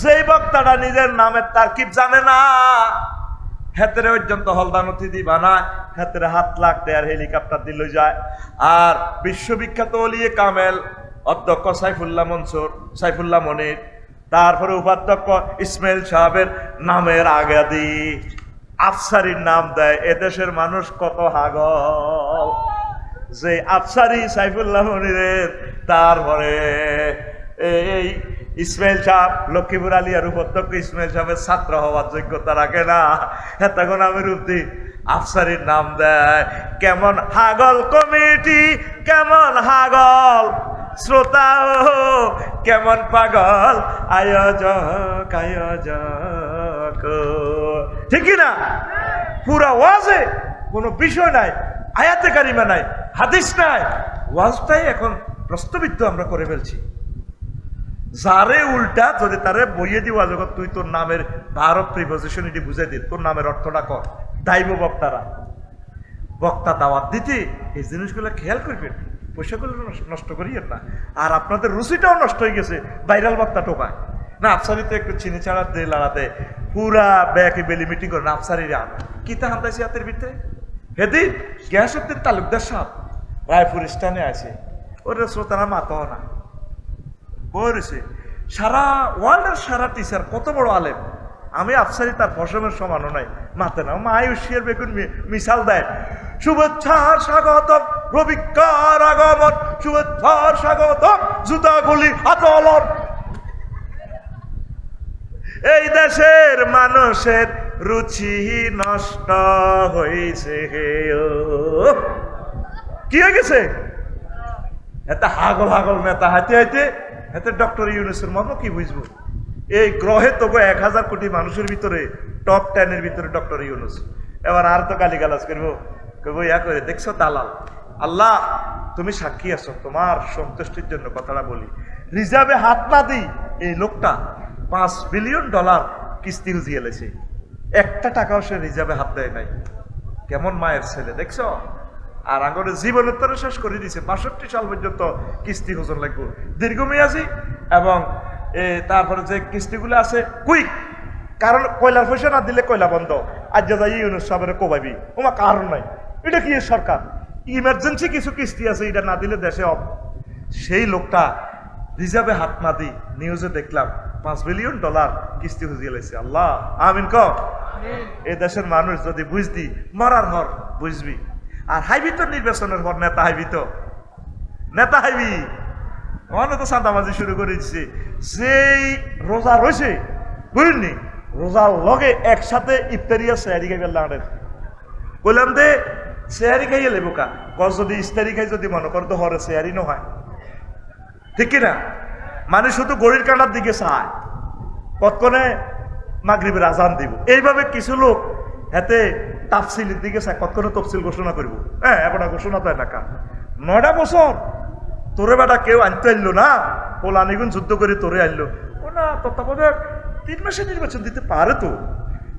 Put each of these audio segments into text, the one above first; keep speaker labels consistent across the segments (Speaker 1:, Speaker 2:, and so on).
Speaker 1: সেই বক্তাটা নিজের নামের তারকিব জানে না, হাতের পর্যন্ত হলদান অতিথি বানায়, হাতের হাত লাখ দেয় আর হেলিকপ্টার দিল যায়। আর বিশ্ববিখ্যাত ওলিয়ে কামেল অধ্যক্ষ সাইফুল্লাহ মনসুর, সাইফুল্লাহ মনির, তারপরে উপাধ্যক্ষ ইসমাইল সাহেবের নামের আগে দি আফসারির নাম দেয়। এদেশের মানুষ কত হাগল যে আফসারি সাইফুল্লাহ মনিরের, তারপরে এই ইসমাইল সাহেব লক্ষ্মীপুর আলিয়ার উপাধ্যক্ষ ইসমাইল সাহেবের ছাত্র হওয়ার যোগ্যতা রাখে না, তখন আমি রূপদি আফসারির নাম দেয়। কেমন হাগল কমিটি, কেমন হাগল শ্রোতা, কেমন পাগল আয়োজক আয়োজক, ঠিক না? পুরা ওয়াজে কোনো বিষয় নাই, আয়াতে কারিমা নাই, হাদিস নাই, ওয়াজটাই এখন প্রস্তাবিত আমরা করে ফেলছি। যারে উল্টা যদি তারে বইয়ে দিওয়া জগৎ তুই তোর নামের ভারত প্রিপোজিশন এটি বুঝাই দি, তোর নামের অর্থটা কর, দাইব বক্তারা। বক্তা দাওয়াত দিতে এই জিনিসগুলো খেয়াল করবেন, পয়সাগুলো নষ্ট করিয়েন না। আর আপনাদের রুচিটাও নষ্ট হয়ে গেছে, ভাইরাল বক্তা টোকায় না, আফসারিতে একটু চিনি ছাড়া দিয়ে লাড়াতে পুরা ব্যাকে বেলি মিটিং করে না, আফসারিরা কি তা হান্তাইছি হাতের ভিতরে। হেদিন গ্যাসের তালুকদার সাহেব রায়পুর স্টানে আছে, ওর শ্রোতারা মাতাও না বলেছে, সারা ওয়ার্ল্ডের সারা টিচার কত বড় আলেম, আমি আফসারি তার ফসমের সমানও নাই, মাতে না। মায়ুষিয়ার বেগুন মিশাল দেয়, শুভেচ্ছার স্বাগতম রবিকার আগমন, শুভেচ্ছার স্বাগতম জুতাগুলি আতলন। এই দেশের মানুষের রুচি নষ্ট হয়েছে, কি হয়ে গেছে? এত হাগল হাগল নেতা হাইতে হাইতে এতে ডক্টর ইউনূসের মর্ম কি বুঝবো? এই গ্রহে তবু 1000 কোটি মানুষের ভিতরে টপ 10-এর ভিতরে ডক্টর ইউনূস। এবার আর তো গালিগালাজ করবো, কইবো ইয়া করে দেখছো দালাল। আল্লাহ তুমি সাক্ষী আছো, তোমার সন্তুষ্টির জন্য কথাটা বলি। রিজার্ভে হাত না দিই এই লোকটা $5 বিলিয়ন কিস্তি হুজিয়ে লেছে, একটা টাকাও সে রিজার্ভে হাত দেয় নাই। কেমন মায়ের ছেলে দেখছো? আর আগরে জীবনের তরে শেষ করে দিছে, 62 সাল পর্যন্ত কিস্তি হোজন লাগবে দীর্ঘমেয়াদী, এবং তারপরে যে কিস্তিগুলো আছে কুইক, কারণ কয়লার পয়সা না দিলে কয়লা বন্ধ। আজ যাই ইউনূস সাহেবের কোবাইবি, ওমা কারণ নাই, এটা কি সরকার ইমার্জেন্সি কিছু কিস্তি আছে, এটা না দিলে দেশে সেই লোকটা রিজার্ভে হাত না দিই নিউজে দেখলাম $5 বিলিয়ন কিস্তি হুজিয়ে লাইছে। আল্লাহ আমিন ক। এই দেশের মানুষ যদি বুঝদি মরার হর বুঝবি। আর হাইবি তো নির্বাচনের পর নেতা হাইবি, তো নেতা হাইবি অনেক তো সাদাবাজি শুরু করে দিচ্ছে। যেই রোজা রয়েছে বুঝলি, রোজার লগে একসাথে ইফতারিয়া সেহারি খাই ফেললাম, বললাম দে সেহারি খাইয়ে লেবো কা গজ, যদি ইফতারি খাই যদি মনে করতো হরে সেহারি নয়, ঠিক কিনা? মানে শুধু গড়ির কাঁটার দিকে চায় কতক্ষণে মাগরিবের আজান দিব। এইভাবে কিছু লোক হাতে তাফসিলের দিকে চায় কতক্ষণে তফসিল ঘোষণা করব। হ্যাঁ এখন ঘোষণা তো না, 9টা বছর তোরে বেটা কেউ আনতে আনলো না, পোলানিগুন যুদ্ধ করে তোরে আনলো ও না, তত্ত্বাবধায়ক 3 মাসে নির্বাচন দিতে পারে তো,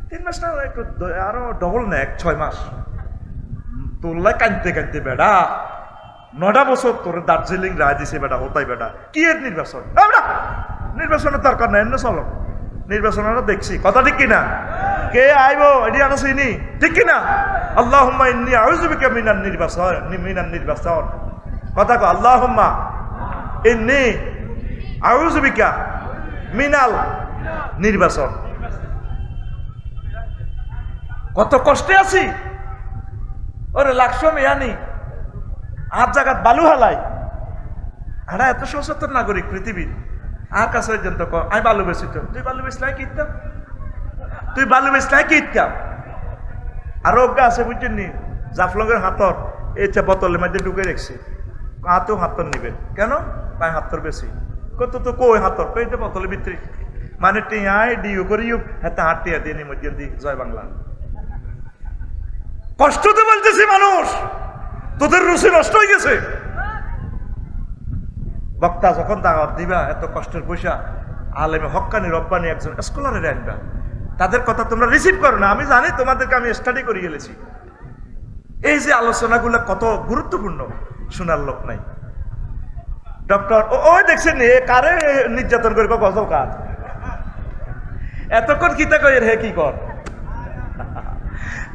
Speaker 1: 3 মাস না একটু আরো ডবল না, 6 মাস তোরলাই কানতে কানতে বেটা 9টা বছর তোর দার্জিলিং রায় দিছে বেটা, হতাই বেটা কি এর নির্বাচন? নির্বাচনের দরকার নাই, এমনি চলো নির্বাচন দেখছি, কথা ঠিক কিনা? কে আইব এটি আনা চিনি, ঠিক কিনা? আল্লাহুম্মা ইন্নী আউযু বিকা মিনান নির্বাচন, কথা কো আল্লাহুম্মা ইন্নী আউযু বিকা মিনাল নির্বাচন। কত কষ্টে আছি, ওরে লাকসম ইয়ানি আর জায়গাত বালু হালাই, আরা এত সচেতন নাগরিক পৃথিবীর, আর কাছে পর্যন্ত আমি বালু বেশি, তো তুই বালু বেশলাই কিনতাম, তুই বালু বেশলাই কিনতাম। আরো অজ্ঞা আছে বুঝছেন নি, জাফলংয়ের হাতর এই বোতলের মধ্যে ঢুকে রেখেছে, হাতেও হাতর নিবেন কেন? তাই হাতর বেশি কত তো কই হাতর কই বোতলের ভিতরে, মানে টিয়াই ডিউ করিও হাতে হাত টিয়া দিয়ে মধ্যে দি জয় বাংলা। কষ্ট তো বলতেছি মানুষ, তোদের রুচি নষ্ট হয়ে গেছে। বক্তা যখন দাওয়াত দিবা এত কষ্টের পয়সা, আলেমে হক্কানি রব্বানি একজন স্কলারের আনবা, তাদের কথা তোমরা রিসিভ করো না। আমি জানি তোমাদেরকে আমি স্টাডি করে গেলেছি, এই যে আলোচনাগুলো কত গুরুত্বপূর্ণ, শোনার লোক নাই। ডক্টর ওই দেখছেন কারে নির্যাতন করবে, গজল কাজ এতক্ষণ কিতা কই হে কি কর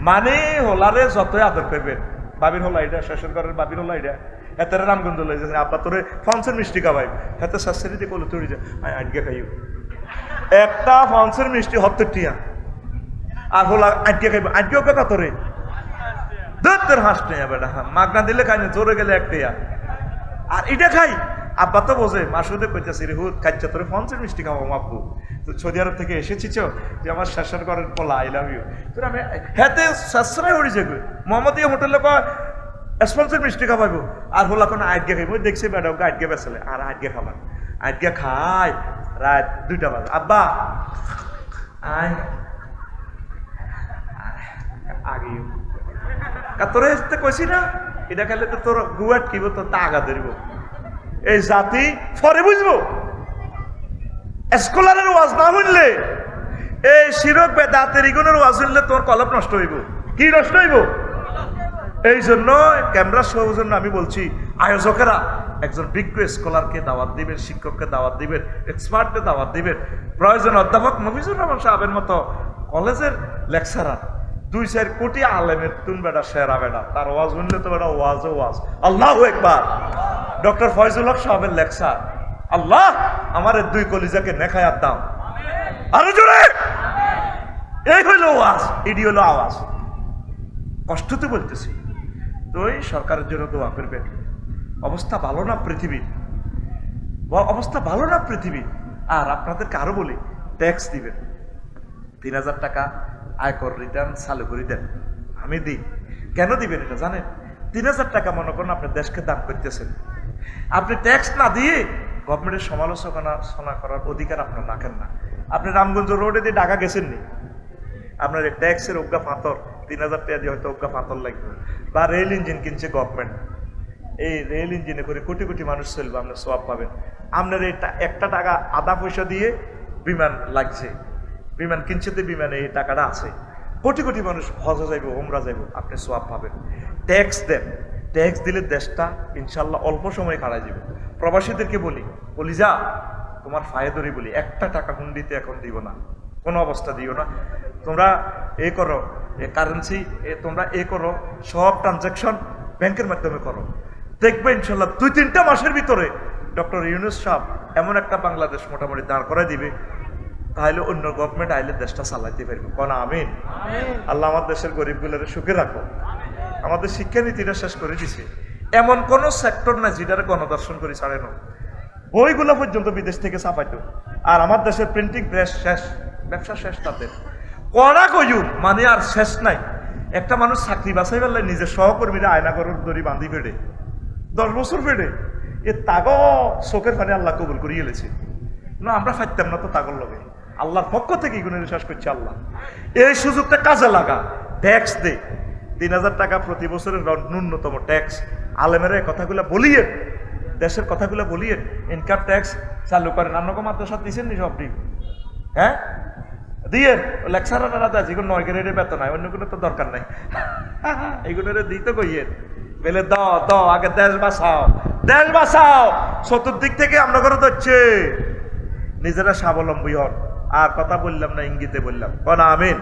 Speaker 1: মানে হোলারে যতই আদর করবেন বাবির হোলা এটা শেষের ঘরের বাবির হোলা এটা এত রামগঞ্জ লই যাচ্ছে আব্বা তোরে ফনসের মিষ্টি খাওয়াই এত শাস্ত্রীতে কলে তুই যা আটকে খাইও একটা ফনসের মিষ্টি 70 টিয়া আর হোলা আটকে খাইব আটকে বেকা তোরে দত্তের হাঁস নেই বেটা মাগনা দিলে খাই না জোরে গেলে একটিয়া আর এটা খাই আব্বা তো বোঝে মাসুদে কইতেছি রে হুদ খাইছে তোরে ফনসের মিষ্টি খাওয়াবো আব্বু তো সৌদি আরব থেকে এসেছিস যে আমার শেষের ঘরের পোলা আই লাভ ইউ তোর আমি হেতে শাস্ত্রায় উড়িছে গো মোহাম্মদীয় হোটেলে কয় স্পন্সর মিষ্টি খাওয়াইবো আর হোলা কোনো আটকে খাইব দেখছি বেটা ওকে আটকে বেসালে আর আটকে খাবার আটকে খায় রাত 2টা বাজে আব্বা আয় আগে তোরে কইছি না এটা খেলে তো তোর গুয়াট কিব তোর তাগা ধরিব এই জাতি পরে বুঝবো স্কলারের ওয়াজ না শুনলে এই শিরক বেদাতের ইগুনের ওয়াজ শুনলে তোর কলপ নষ্ট হইব কি নষ্ট হইব এই জন্য ক্যামেরা শোর জন্য আমি বলছি আয়োজকেরা একজন বিজ্ঞ স্কলারকে দাওয়াত দিবেন শিক্ষককে দাওয়াত দিবেন এক্সপার্টকে দাওয়াত দিবেন প্রয়োজন অধ্যাপক মফিজুর রহমান সাহেবের মতো কলেজের লেকচারার 2-4 কোটি আলেমের তুন বেটা সেরা বেটা তার ওয়াজ শুনলে তো বেটা ওয়াজ আল্লাহু আকবার ডক্টর ফয়জুল হক সাহেবের লেকচার আল্লাহ আমার 2 কলিজাকে নেখায়াত দাও আরো জোরে এই হইল ওয়াজ এডি হলো আওয়াজ কষ্ট তো বলতেছি তো এই সরকারের জন্য দোয়া করবেন অবস্থা ভালো না পৃথিবীর অবস্থা ভালো না পৃথিবী আর আপনাদেরকে আরো বলি ট্যাক্স দিবেন 3000 টাকা আয়কর রিটার্ন চালু করে দেন আমি দিই কেন দিবেন এটা জানেন 3000 টাকা মনে করেন আপনি দেশকে দান করতেছেন আপনি ট্যাক্স না দিয়ে গভর্নমেন্টের সমালোচনা করার অধিকার আপনার রাখেন না আপনি রামগঞ্জ রোডে দিয়ে ঢাকা গেছেন নি আপনার ট্যাক্সের অজ্ঞা পাথর 3000 টাকা দিয়ে হয়তো অজ্ঞা পাথর লাগবে বা রেল ইঞ্জিন কিনছে গভর্নমেন্ট এই রেল ইঞ্জিনে করে কোটি কোটি মানুষ চলবে আপনার সওয়াব পাবেন আপনার এই 1 টাকা আধা পয়সা দিয়ে বিমান লাগছে বিমান কিনছে তো বিমানে এই টাকাটা আছে কোটি কোটি মানুষ হজে যাইব ওমরা যাইব আপনি সওয়াব পাবেন ট্যাক্স দেন ট্যাক্স দিলে দেশটা ইনশাল্লাহ অল্প সময় খাড়াই যাবে প্রবাসীদেরকে বলি যা তোমার ফায়দরি বলি 1 টাকা হুন্ডিতে এখন দিব না কোনো অবস্থা দিও না তোমরা এ করো কারেন্সি তোমরা এ করো সব ট্রানজাকশন ব্যাংকের মাধ্যমে করো দেখবে ইনশাল্লাহ 2-3টা মাসের ভিতরে ডক্টর ইউনূস সাহেব এমন একটা বাংলাদেশ মোটামুটি দাঁড় করাই দিবে তাহলে অন্য গভর্নমেন্ট আইলে দেশটা চালাইতে পারবে কোন আমিন আল্লাহ আমার দেশের গরিবগুলোরে সুখে রাখো আমাদের শিক্ষানীতিটা শেষ করে দিছে এমন কোন সেক্টর নাই যেটারে গণদর্শন করে ছাড়ে না বইগুলো পর্যন্ত বিদেশ থেকে ছাপাইতো আর আমার দেশের প্রিন্টিং প্রেস শেষ ব্যবসা শেষ তাদের কড়া কয়ুগ মানে আর শেষ নাই একটা মানুষ চাকরি বাছাই পারলে নিজের সহকর্মীরা আয়না গরুর দড়ি বাঁধি ফেড়ে 10 বছর ফেড়ে এ তাগ চোখের পানি আল্লাহ কবুল করিয়ে গেলেছে না আমরা ফাইতাম না তো তাগর লগে আল্লাহর পক্ষ থেকে এগুলো বিশ্বাস করছে আল্লাহ এই সুযোগটা কাজে লাগা ট্যাক্স দে 3000 টাকা প্রতি বছরের ন্যূনতম ট্যাক্স আলেমের কথাগুলো বলিয়ে দেশের কথাগুলো বলিয়ে ইনকাম ট্যাক্স চালু করেন আপনাকে মাদ্রাসা দিচ্ছেন নি সব দিন হ্যাঁ দিয়ে লেকচারাররা দেয় যেগুলো 9 গ্রেডের বেতন হয় অন্য কোনো তো দরকার নাই এইগুলো দিতে কইয়েন বেলে দাও আগে দেশ বাঁচাও চতুর্দিক থেকে আমরা করে ধরছে নিজেরা স্বাবলম্বী হন আর কথা বললাম না ইঙ্গিতে বললাম কোন আমিন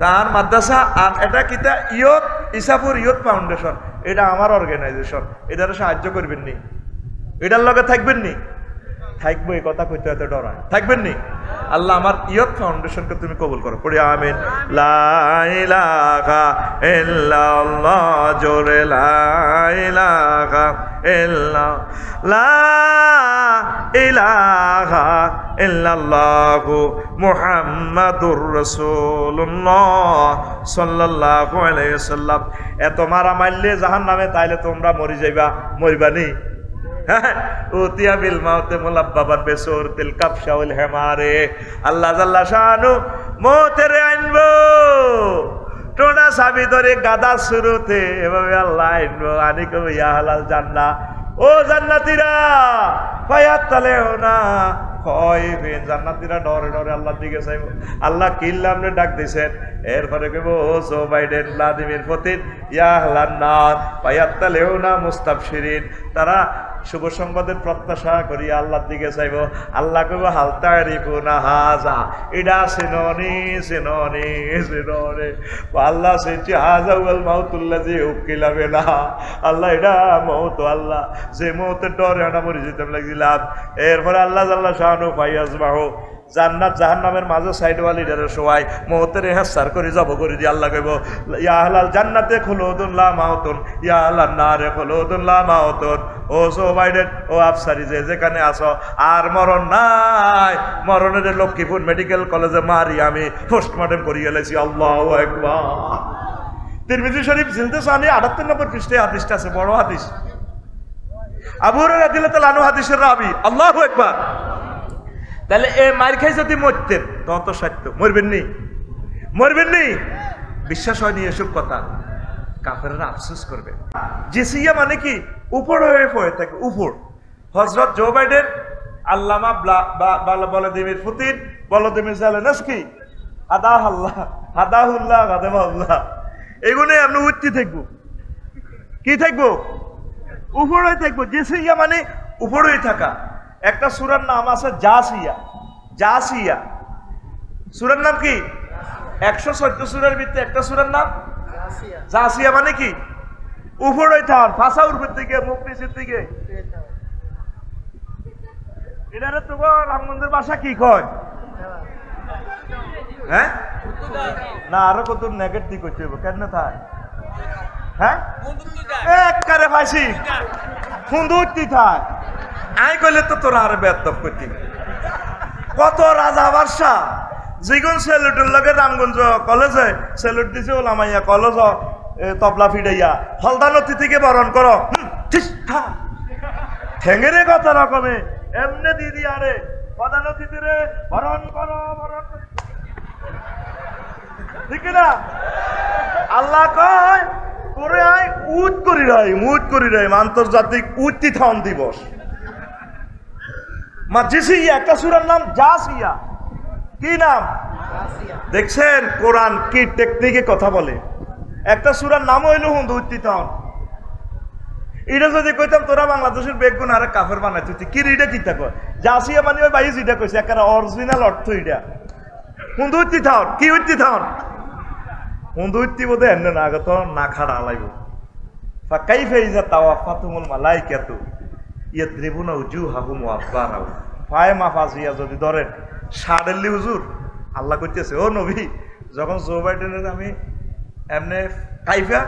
Speaker 1: তার মাদ্রাসা আর এটা কিতা ইসাপুর ইয়ুথ ফাউন্ডেশন এটা আমার অর্গানাইজেশন এটার সাহায্য করবেন নি এটার লগে থাকবেন নি থাকবো এই কথা কইতে এত ডরায় থাকবেন নি আল্লাহ আমার ইয়ুথ ফাউন্ডেশনকে তুমি কবুল করো পড়ি আমিন লা ইলাহা ইল্লাল্লাহ জোরে লা ইলাহা ইল্লাল্লাহ লা ইলাহা ইল্লাল্লাহু মুহাম্মাদুর রাসূলুল্লাহ সাল্লাল্লাহু আলাইহি ওয়াসাল্লাম এত মারা মারলে জাহান্নামে তাইলে তোমরা মরি যাইবা মরিবানি উতিয়া বিল মাউতে মুলাব্বাবান বিসুরতিল কাবশা ওয়াল হিমারে আল্লাহ জাল্লা শানু মউতেরে আনবো টোনা সাবি ধরে গাদা শুরুতে এভাবে আল্লাহ আনবো আনি কই ইয়া হালাল জান্নাহ ও জান্নাতীরা পায়াত তালেও না কয় ফেন জান্নাতীরা ডরে ডরে আল্লাহর দিকে চাইব আল্লাহ কিল্লামনে ডাক দিবেন এরপরে কইব ও জো বাইডেন ভ্লাদিমির পুতিন ইয়া হালান নার পায়াত তালেও না মুস্তাবশিরিন তারা শুভ সংবাদের প্রত্যাশা করি আল্লাহর দিকে চাইব। আল্লাহ কইব হাল তারিফুনা হাযা, এটা সিননি সিননি সিননি। আল্লাহ সেটি হাযা ওয়াল মাউতুল্লাযী উকিলা বিনা। আল্লাহ এটা মওত, আল্লাহ যে মওতের ডরে আমরা মরে যেতাম লাগছিলাম। এরপরে আল্লাহ জাল্লা শানু ফায়াজবাহু জান্নাত জাহান্নামের মাঝে সাইডওয়ালিটারে শোয়াই মওতের হাসার করে যাব করে দি। আল্লাহ কইব ইয়া আহলাল জান্নাতে খুলুদুন লা মাউতুন, ইয়া আহলান নারে খুলুদুন লা মাউতুন। ও জো বাইডেন, ও আফসারি যে যেখানে আছো আর মরণ নাই। মরণের লক্ষ্মীপুর মেডিকেল কলেজে মারি আমি পোস্টমর্টেম করিয়ে গেলেছি। আল্লাহু আকবার। তিরমিজি শরীফ জিলদে সানি 78 নম্বর পৃষ্ঠায় হাদিসটা আছে, বড় হাদিস। আবু হুরায়রা রাদিয়াল্লাহু তাআলা আনহু হাদিসের রাবী। আল্লাহু আকবার। তাহলে এ মার খাই যদি মরতেন তখন তো সত্য মরবেন নি, মরবেন নি। বিশ্বাস হয়নি এসব কথা, কাফেররা আফসোস করবে। জিসিয়া মানে কি উপর হয়ে পড়ে থাকে, উপর। হযরত জো বাইডেন, আল্লামা ভলাদিমির পুতিন, ভলোদিমির জেলেনস্কি, হাদাহুল্লাহ গাদাবাহুল্লাহ, এগুলোই আমরা উঠতে থাকবো। কি থাকবো? উপরে থাকবো। জিসিয়া মানে উপরেই থাকা। একটা সূরার নাম আছে জাসিয়া। জাসিয়া সূরার নাম কি? 114 সূরার ভিতরে একটা সূরার নাম জাসিয়া মানে কি উপরে থান, ফাঁসা উপর দিকে, মুখ নিচের দিকে। এটারে তো রামগঞ্জের ভাষা কি কয়? হ্যাঁ না, আরো কত নেগেটিভ করতে হবে কেন থাক? হ্যাঁ একবারে ফাঁসি সুন্দরটি থাক। আই কইলে তো তোরা আর বেদব করতি। কত রাজা বাদশা যেগুন সেলুটের লগে রামগঞ্জ কলেজে সেলুট দিছে ওলামাইয়া কলেজ তবলা ফিডাইয়া হলদা নদী থেকে বরণ করো ঠেঙ্গেরে কত রকমে এমনি দিদি আরে হলদা নদী তীরে বরণ করো, বরণ ঠিক না? আল্লাহ কয় পরে আয় উট করি রাই, মুট করি রাই আন্তর্জাতিক উত্থিতন দিবস। জিসিয়া একটা সূরার নাম জাসিয়া। কি নাম? দেখছেন কোরআন কি টেকনিকে কথা বলে। একটা সূরার নাম হইল হুন্দু উত্থিতন। এটা যদি কইতাম তোরা বাংলাদেশের বেগুন আরে কাফের বানাই তুই কি এটা কি থাকো? জাসিয়া মানে ওই ভাই যেটা কইছে একটা অরিজিনাল অর্থ এটা। হুন্দু উত্থিতন কি উত্থিতন? হুন্দু উত্তি বোধে এনে না আগত না খাড়া লাইব। ফাকাইফা ইজা তাওয়াফাতুমুল মালাইকাতু ইয়াদ্রিবুনা উজুহাহুম ওয়া আদবারাহুম। পায়ে মাফাজিয়া যদি ধরেন সাড়েল্লি হুজুর আল্লাহ কইতেছে ও নবী যখন জো বাইডেনের আমি এমনে কাইফা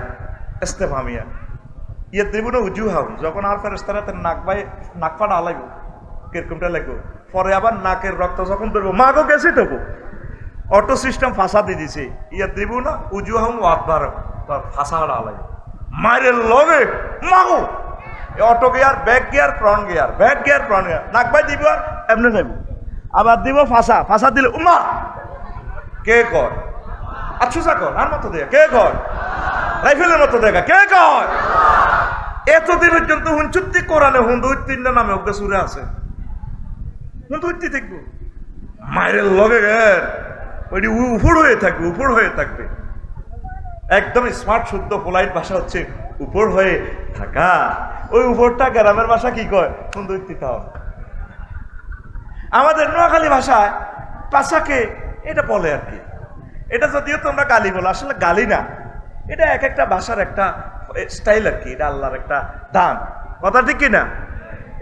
Speaker 1: ইস্তেফামিয়া ইয়াদ্রিবুনা উজুহাহুম, যখন আর ফেরেশতারা তার নাক ফাড়া লাইব কিরকমটা লাগবে, পরে আবার নাকের রক্ত যখন ধরবো মাগো গেছে তবু অটো সিস্টেম ফাঁসা দিয়ে দিছে। ইয়াদ্রিবুনা উজুহাহুম ওয়া আদবারাহুম, ফাঁসা হারা লাইব মায়ের লগে মাগো auto gear, back gear, front gear, back gear, front gear, নাক বাই দিব আর এমনি যাইব। আবার দিব ফাঁসা, ফাঁসা দিলে উমা কে কয়? আচ্ছা কর আর মতো দেখা কে কয়? রাইফেলের মতো দেখা কে কয়? এতদিন পর্যন্ত হুঞ্চুত্তি কোরআনে হুন্দু তিনটা নামে ওকে সুরে আছে। হুন্দু উত্তি থাকবো মায়ের লগে গের ওইটি উপর হয়ে থাকবে, উপর হয়ে থাকবে। একদম স্মার্ট শুদ্ধ পোলাইট ভাষা হচ্ছে উপর হয়ে থাকা। ওই উপরটা গ্রামের ভাষা কি কয়? সুন্দর। আমাদের নোয়াখালী ভাষায় পাশাকে এটা বলে আর কি। এটা যদিও তোমরা গালি বলো, আসলে গালি না, এটা এক একটা ভাষার একটা স্টাইল আর কি। এটা আল্লাহর একটা দান, কথা ঠিক কিনা?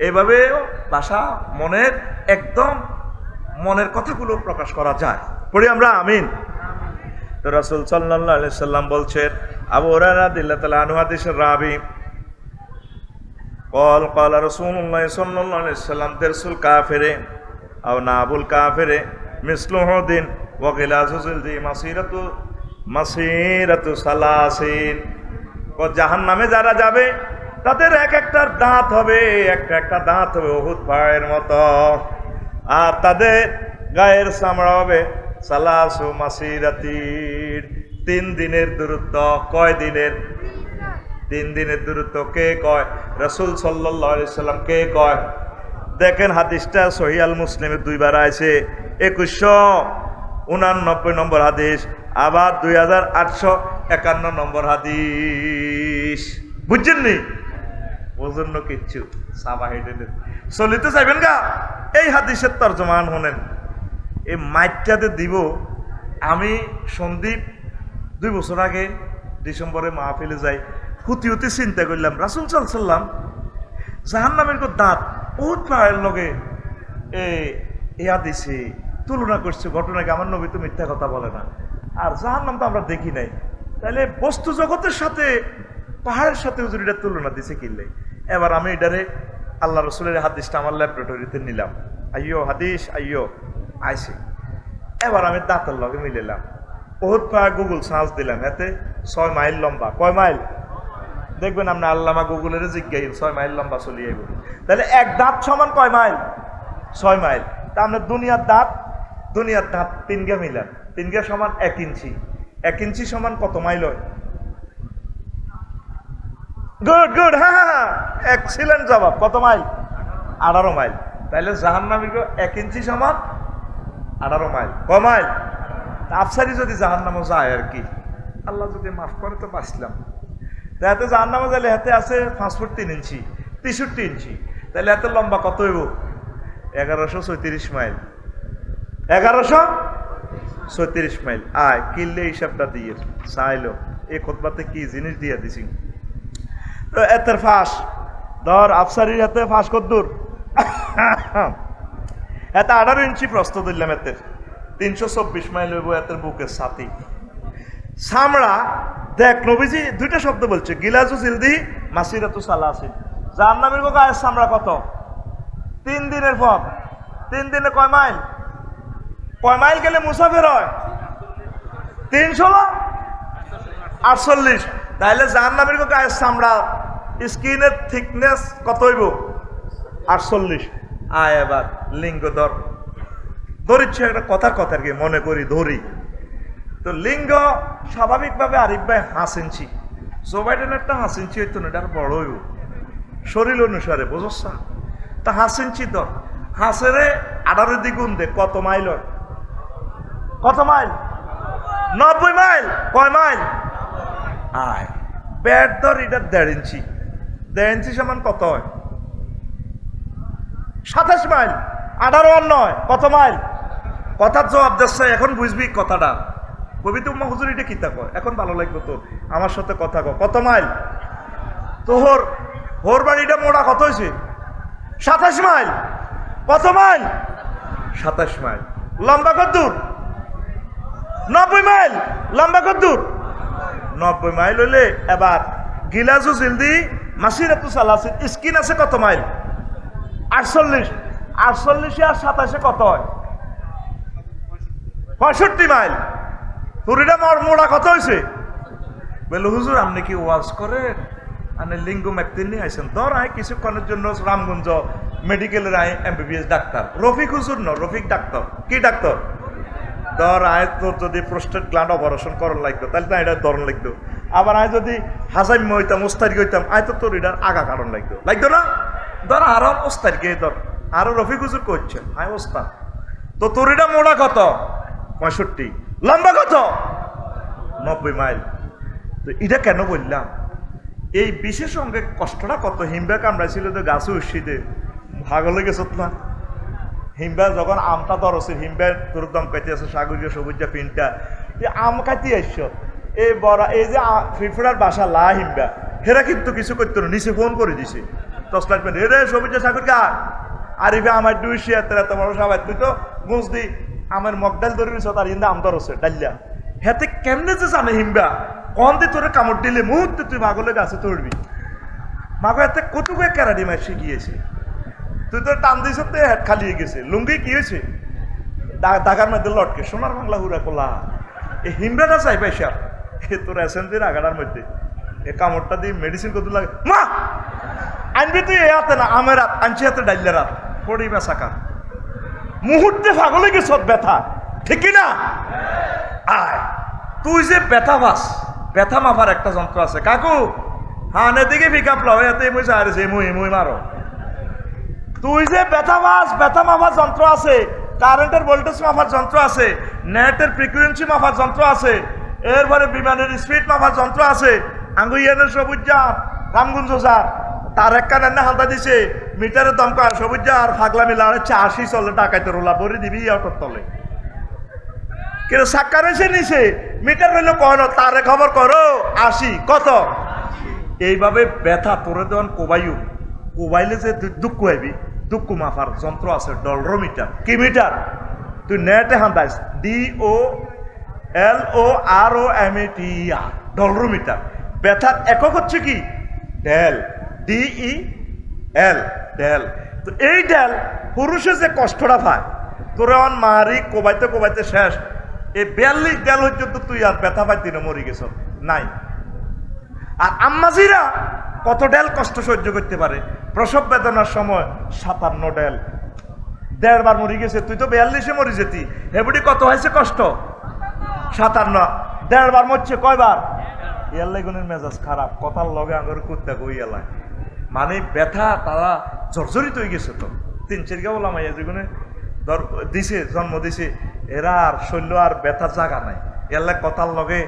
Speaker 1: এইভাবে ভাষা মনের একদম মনের কথাগুলো প্রকাশ করা যায়। পড়ি আমরা আমিন। তো রাসূল সাল্লাল্লাহু আলাইহি সাল্লাম বলছেন, আবু হুরায়রা রাদিয়াল্লাহু তাআলা আনহু হাদিসের রাবী قال رسول الله صلى الله عليه وسلم درس الكافر أو ناب الكافر مثل هود وغلاظ جلده مسيرة ثلاثين। জাহান্নামে যারা যাবে তাদের এক একটা দাঁত হবে, একটা দাঁত হবে উহুদ পাহাড়ের মতো, আর তাদের গায়ের চামড়া হবে সালাসু মাসিরাতির, 3 দিনের দূরত্ব। কয় দিনের? 3 দিনের দূরত্ব। কে কয়? রাসূল সাল্লাল্লাহু আলাইহি সাল্লাম। কে কয়? দেখেন হাদিসটা সহিহ আল মুসলিমে 2 বার আছে, 2189 নম্বর হাদিস, আবার 2851 নম্বর হাদিস। বুঝছেন নি? ওজন্য কিচ্ছু সাবা হেডে চলিতে চাইবেন গা। এই হাদিসের তর্জমান হনেন, এই মাইটটাতে দিব। আমি সন্দীপ 2 বছর আগে ডিসেম্বরে মাহফিলে যাই, হুতি হুতি চিন্তা করলাম রাসূল সাল্লাল্লাহু আলাইহি ওয়াসাল্লাম জাহান্নামের দাঁত বহুত পায়ের লগে ইয়া দিছে, তুলনা করছে ঘটনাকে। আমার নবী তো মিথ্যা কথা বলে না, আর জাহান্নাম তো আমরা দেখি নাই, তাহলে বস্তু জগতের সাথে পাহাড়ের সাথে হুজুর এটা তুলনা দিছে কিনলে। এবার আমি এটারে আল্লাহ রসুলের হাদিসটা আমার ল্যাবরেটরিতে নিলাম, আইয়ো হাদিস আইয়ো আইসি। এবার আমি দাঁতের লগে মিলালাম, বহুত পাহাড় গুগল সার্চ দিলাম, এতে 6 মাইল লম্বা। কয় মাইল? দেখবেন আপনি আল্লামা গুগলের জিজ্ঞাসা 6 মাইল লম্বা চলিয়ে গেল। তাহলে এক দাঁত সমান কয় মাইল? 6 মাইল। তা আপনার দুনিয়ার দাঁত 3 গা মিলান, 3 গা সমান 1 ইঞ্চি। 1 ইঞ্চি সমান কত মাইল হয়? গুড গুড, হ্যাঁ এক্সিলেন্ট জবাব। কত মাইল? 18 মাইল। তাহলে জাহান্নামীর 1 ইঞ্চি সমান 18 মাইল। কয় মাইল? আফসারি যদি জাহান্নামও যায় আর কি, আল্লাহ যদি মাফ করে তো বাঁচলাম। হাতে জাহান্নামে গেলে হাতে আছে 5 ফুট 3 ইঞ্চি, 63 ইঞ্চি। তাহলে হাতে লম্বা কত হইব? 1134 মাইল। 1134 মাইল। আয় কিনলে হিসাবটা দিয়ে চাইলো এই খুতবাতে কি জিনিস দিয়ে দিছি। তো এতের ফাঁস ধর আফসারির হাতে ফাঁস কদ্দুর, এতে 18 ইঞ্চি প্রস্তুত দিলাম। এতের 324 মাইল হইব এতের বুকের সাথী। চামড়া দেখ, নবীজি 2টা শব্দ বলছে, গিলাজু জিলদি মাসিরাতু সালাসিন। জাহান্নামীর গায়ের চামড়া কত? 3 দিনের পথ। 3 দিনে কয় মাইল? কয় মাইল গেলে মুসাফির হয়? 348। তাহলে জাহান্নামীর গায়ের চামড়া স্কিনের থিকনেস কত হইব? 48। আয় এবার লিঙ্গ ধর, ধরিচ্ছে একটা কথার কি মনে করি ধরি। তো লিঙ্গ স্বাভাবিকভাবে আরিফ ভাই 5 ইঞ্চি, জো বাইডেনেরটা 5 ইঞ্চি হইতো না, এটা আর বড় হইব শরীর অনুসারে, বুঝছ? তা 5 ইঞ্চি ধর, 5-এর 18 দ্বিগুণ দে, কত মাইল হয়? কত মাইল? 90 মাইল। কয় মাইল? আয় ব্যাট ধর, এটা 1.5 ইঞ্চি। 1.5 ইঞ্চি সমান কত হয়? 27 মাইল। 18 আর 9 কত মাইল? কথার জবাব দিচ্ছে, এখন বুঝবি কথাটা। কবিতা উম্মা হুজুর এটা কিতা কয়, এখন ভালো লাগবে তো আমার সাথে কথা কয়। কত মাইল? তোর হোর বাড়িটা মোড়া কত হয়েছে? 27 মাইল। কত মাইল? 27 মাইল। লম্বা কদ্দুর? 90 মাইল। লম্বা কদ্দুর? 90 মাইল হইলে এবার গিলাজু জিলদি মাসিরাতু সালাসিন, স্কিন আছে কত মাইল? 48। 48 আর 27 কত হয়? 65 মাইল। তুরিটা মোড়া কত হয়েছে? বলে হুজুর আপনি কি ওয়াজ করেন? আপনি লিঙ্গ ম্যাকতিন নিয়ে আসেন। ধর আয় কিছুক্ষণের জন্য রামগঞ্জ মেডিকেলের আয় MBBS ডাক্তার রফিক হুজুর ন, রফিক ডাক্তার। কি ডাক্তার? ধর আয় তোর যদি প্রোস্টেট গ্ল্যান্ড অপারেশন করার লাগতো তাহলে তো এটা ধরন লাগতো। আবার আয় যদি হাজাইম হইতাম, ওস্তারিক হইতাম, আয় তো তোর এটার আগা কারণ লাগতো না? ধর আরো ওস্তারিকে ধর, আরো রফিক হুজুর করছেন, আয় ওস্তাদ। তো তোর এটা মোড়া কত? 65। লম্বা কত? 90 মাইল। তো এটা কেন বললাম? এই বিশেষ অঙ্গে কষ্টটা কত। হিমবা কামড়াইছিল তো গাছে উৎসিদে ভাগলে গেছ না। হিমবা যখন আমটা ধরছিল, হিমবা তোর দম কাইতে আছে সাগরীয় সবুজা পিনটা আম খাইতে আসছ। এই বড় এই যে ফিফড়ার বাসা লা হিমবা, হেরা কিন্তু কিছু করতো না, নিচে ফোন করে দিছে টস লাইট পেন, রে সবুজা সাগর গা আরিফে আমার 200 এত বড় সবাই তুই তো বুঝ দি আমার মগডাল ধরে নিছ, তার ইন্দা আম ধরছে ডাইলা। হেতে কেমনে যে জানে হিমবা কন দিয়ে তোরে কামড় দিলে মুহূর্তে তুই পাগলে গাছে চড়বি। মাগো এতে কতগুলো ক্যারাডি মার শিখিয়েছে, তুই তো টান দিস তো হেড খালি গেছে। লুঙ্গি কি হয়েছে? দাগার মধ্যে লটকে সোনার বাংলা হুরা কোলা। এই হিমবাটা চাই পয়সা এ তোর এসেন্সির আগাড়ার মধ্যে এ কামড়টা দিয়ে মেডিসিন কত লাগে। মা আনবি তুই এ হাতে না, আমের হাত আনছি হাতে ডাইলের হাত পড়ি বেসাকা মুহূর্তে পাগলে গেছ ব্যথা, ঠিক না? আয় তুই যে ব্যথা বাস, ব্যথা মাফার একটা যন্ত্র আছে কাকু, হ্যাঁ দিকে পিক আপ লাও এতে মুই সারে মুই মারো। তুই যে ব্যথা বাস, ব্যথা মাফার যন্ত্র আছে, কারেন্টের ভোল্টেজ মাফার যন্ত্র আছে, নেটের ফ্রিকুয়েন্সি মাফার যন্ত্র আছে, এরপরে বিমানের স্পিড মাফার যন্ত্র আছে। আঙ্গুইয়ানের সবুজ যা রামগঞ্জ যা তার এক কানে হালদা দিছে মিটারের দমকা সবুজ আর ফাগলা মিলা 80 চলে টাকাইতে রোলা ভরে দিবি অটোর তলে কিন্তু সাক্কা রয়েছে নিছে মিটার রইল কন তারে খবর করো 80 কত এইভাবে ব্যথা তোরে দেওয়ান কোবাইলে যে দুঃখ হইবি দুঃখ মাফার যন্ত্র আছে ডলরোমিটার কি মিটার তুই নেটে হান্দাইস DOLOROMETER ডলরোমিটার ব্যথার একক হচ্ছে কি ডেল DEL ডেল তো এই ডেল পুরুষে যে কষ্টটা পায় তোরে অন মারি কোবাইতে কোবাইতে শেষ এই 42 ডেল হচ্ছে তো তুই আর ব্যথা পাইতি না মরি গেছ নাই আর আম্মাজিরা কত ডেল কষ্ট সহ্য করতে পারে প্রসব বেদনার সময় 57 ডেল 1.5 বার মরি গেছে তুই তো 42-এ মরি যেতি হেবুটি কত হয়েছে কষ্ট 57 1.5 বার মরছে কয়বার ইয়াল্লাই গুণের মেজাজ খারাপ কথার লগে আঙুর কুত্তা কই এলায় মানে ব্যথা তারা জর্জরিত হয়ে গেছে তো 3-4 কে বললাম যেগুলো দিছে জন্ম দিছে এরা আর শৈল্য আর ব্যথা জাগা নাই এলাই কথার লগে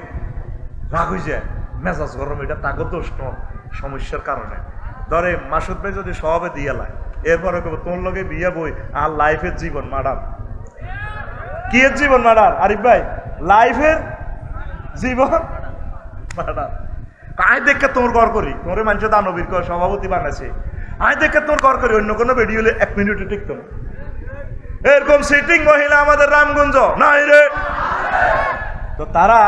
Speaker 1: রাগ হয়ে যায় মেজাজ গরম এটা তাকে দোষ সমস্যার কারণে ধরে মাসুদ ভাই যদি স্বভাবে দিয়ে লাই এরপরে তোর লগে বিয়ে বই আর লাইফের জীবন মার্ডার কি এর জীবন মার্ডার আরিফ ভাই লাইফের জীবন মার্ডার আয় দেখে তোর ঘর করি তোর মানুষ দানবীর সভাপতি বানাইছে আয় দেখে তোর ঘর করি অন্য কোনো ভিডিও 1 মিনিটে টিকতো না এরকম সিটিং মহিলা আমাদের রামগঞ্জ নাই রে তো তারা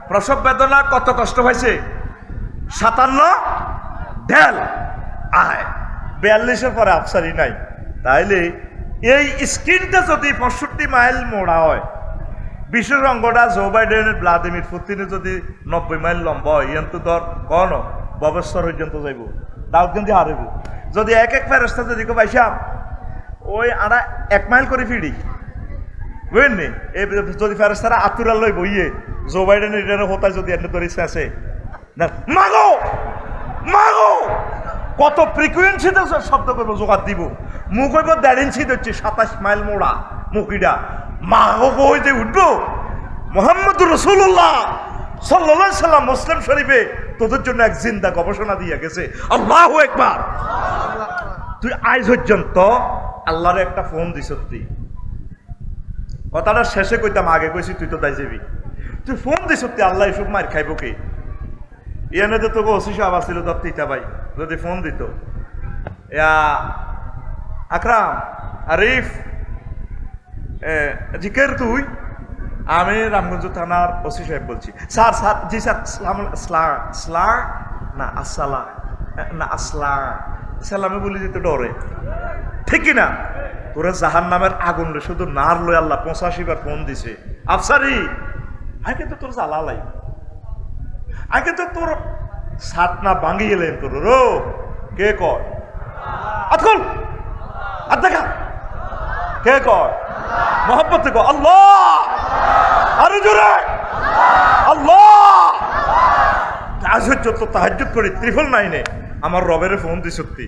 Speaker 1: প্রসব বেদনা কত কষ্ট হয়েছে 57 ঢেল আয় 42-এর পরে আফসারি নাই তাইলে এই স্ক্রিনটা যদি 65 মাইল মোড়া হয় বিশ্বের অঙ্গটা জো বাইডেনের ভ্লাদিমির পুতিনের যদি 90 মাইল লম্বা হয় ইয়ান তো ধর কন ববেশ্বর পর্যন্ত যাইব দাউদ কিন্তু হারিব যদি এক ফেরস্তা যদি কেউ পাইসাম ওই আড়া 1 মাইল করে ফিরি বুঝলেন নি এই যদি ফেরস্তারা আতুরা লই বইয়ে জো বাইডেনের এটার হতায় যদি এনে ধরে শেষে না মাগো মাগো কত ফ্রিকুয়েন্সিতে শব্দ করবো জোগাড় দিব মুখ হইব 1.5 ইঞ্চি হচ্ছে 27 মাইল মোড়া মুখিটা মাগো কইতে উঠবো মোহাম্মদুর রাসূলুল্লাহ সাল্লাল্লাহু আলাইহি সাল্লাম মুসলিম শরীফে তোদের জন্য এক জিন্দা গবেষণা দিয়ে গেছে আল্লাহু আকবার তুই আজ পর্যন্ত আল্লাহর একটা ফোন দিছ তুই কথাটা শেষে কইতাম আগে কইছি তুই তো দাই যাবি তুই ফোন দিছ তুই আল্লাহ এসব মার খাইব কে ইয়ানে তো তোকে ওসি সাহেব আসছিল দত্তিতা ভাই যদি ফোন দিত আকরাম আরিফ জিকের তুই আমি রামগঞ্জ থানার ওসি সাহেব বলছি স্যার স্যার জি স্যার না আসসালা না আসলা সালামে বলি যেতে ডরে ঠিক না তোরা জাহান নামের আগুন রে শুধু নার লই আল্লাহ 85 বার ফোন দিছে আফসারি আগে তো তোর জ্বালা লাই আগে তো তোর সাত না ভাঙি এলেন তোর রো কে কয় আতকুল আর দেখা কে কয় মোহাম্মত কয় আল্লাহ আরে জোরে আল্লাহ আজ হচ্ছে তাহাজ্জুদ করি 999 আমার রবের ফোন দি সত্যি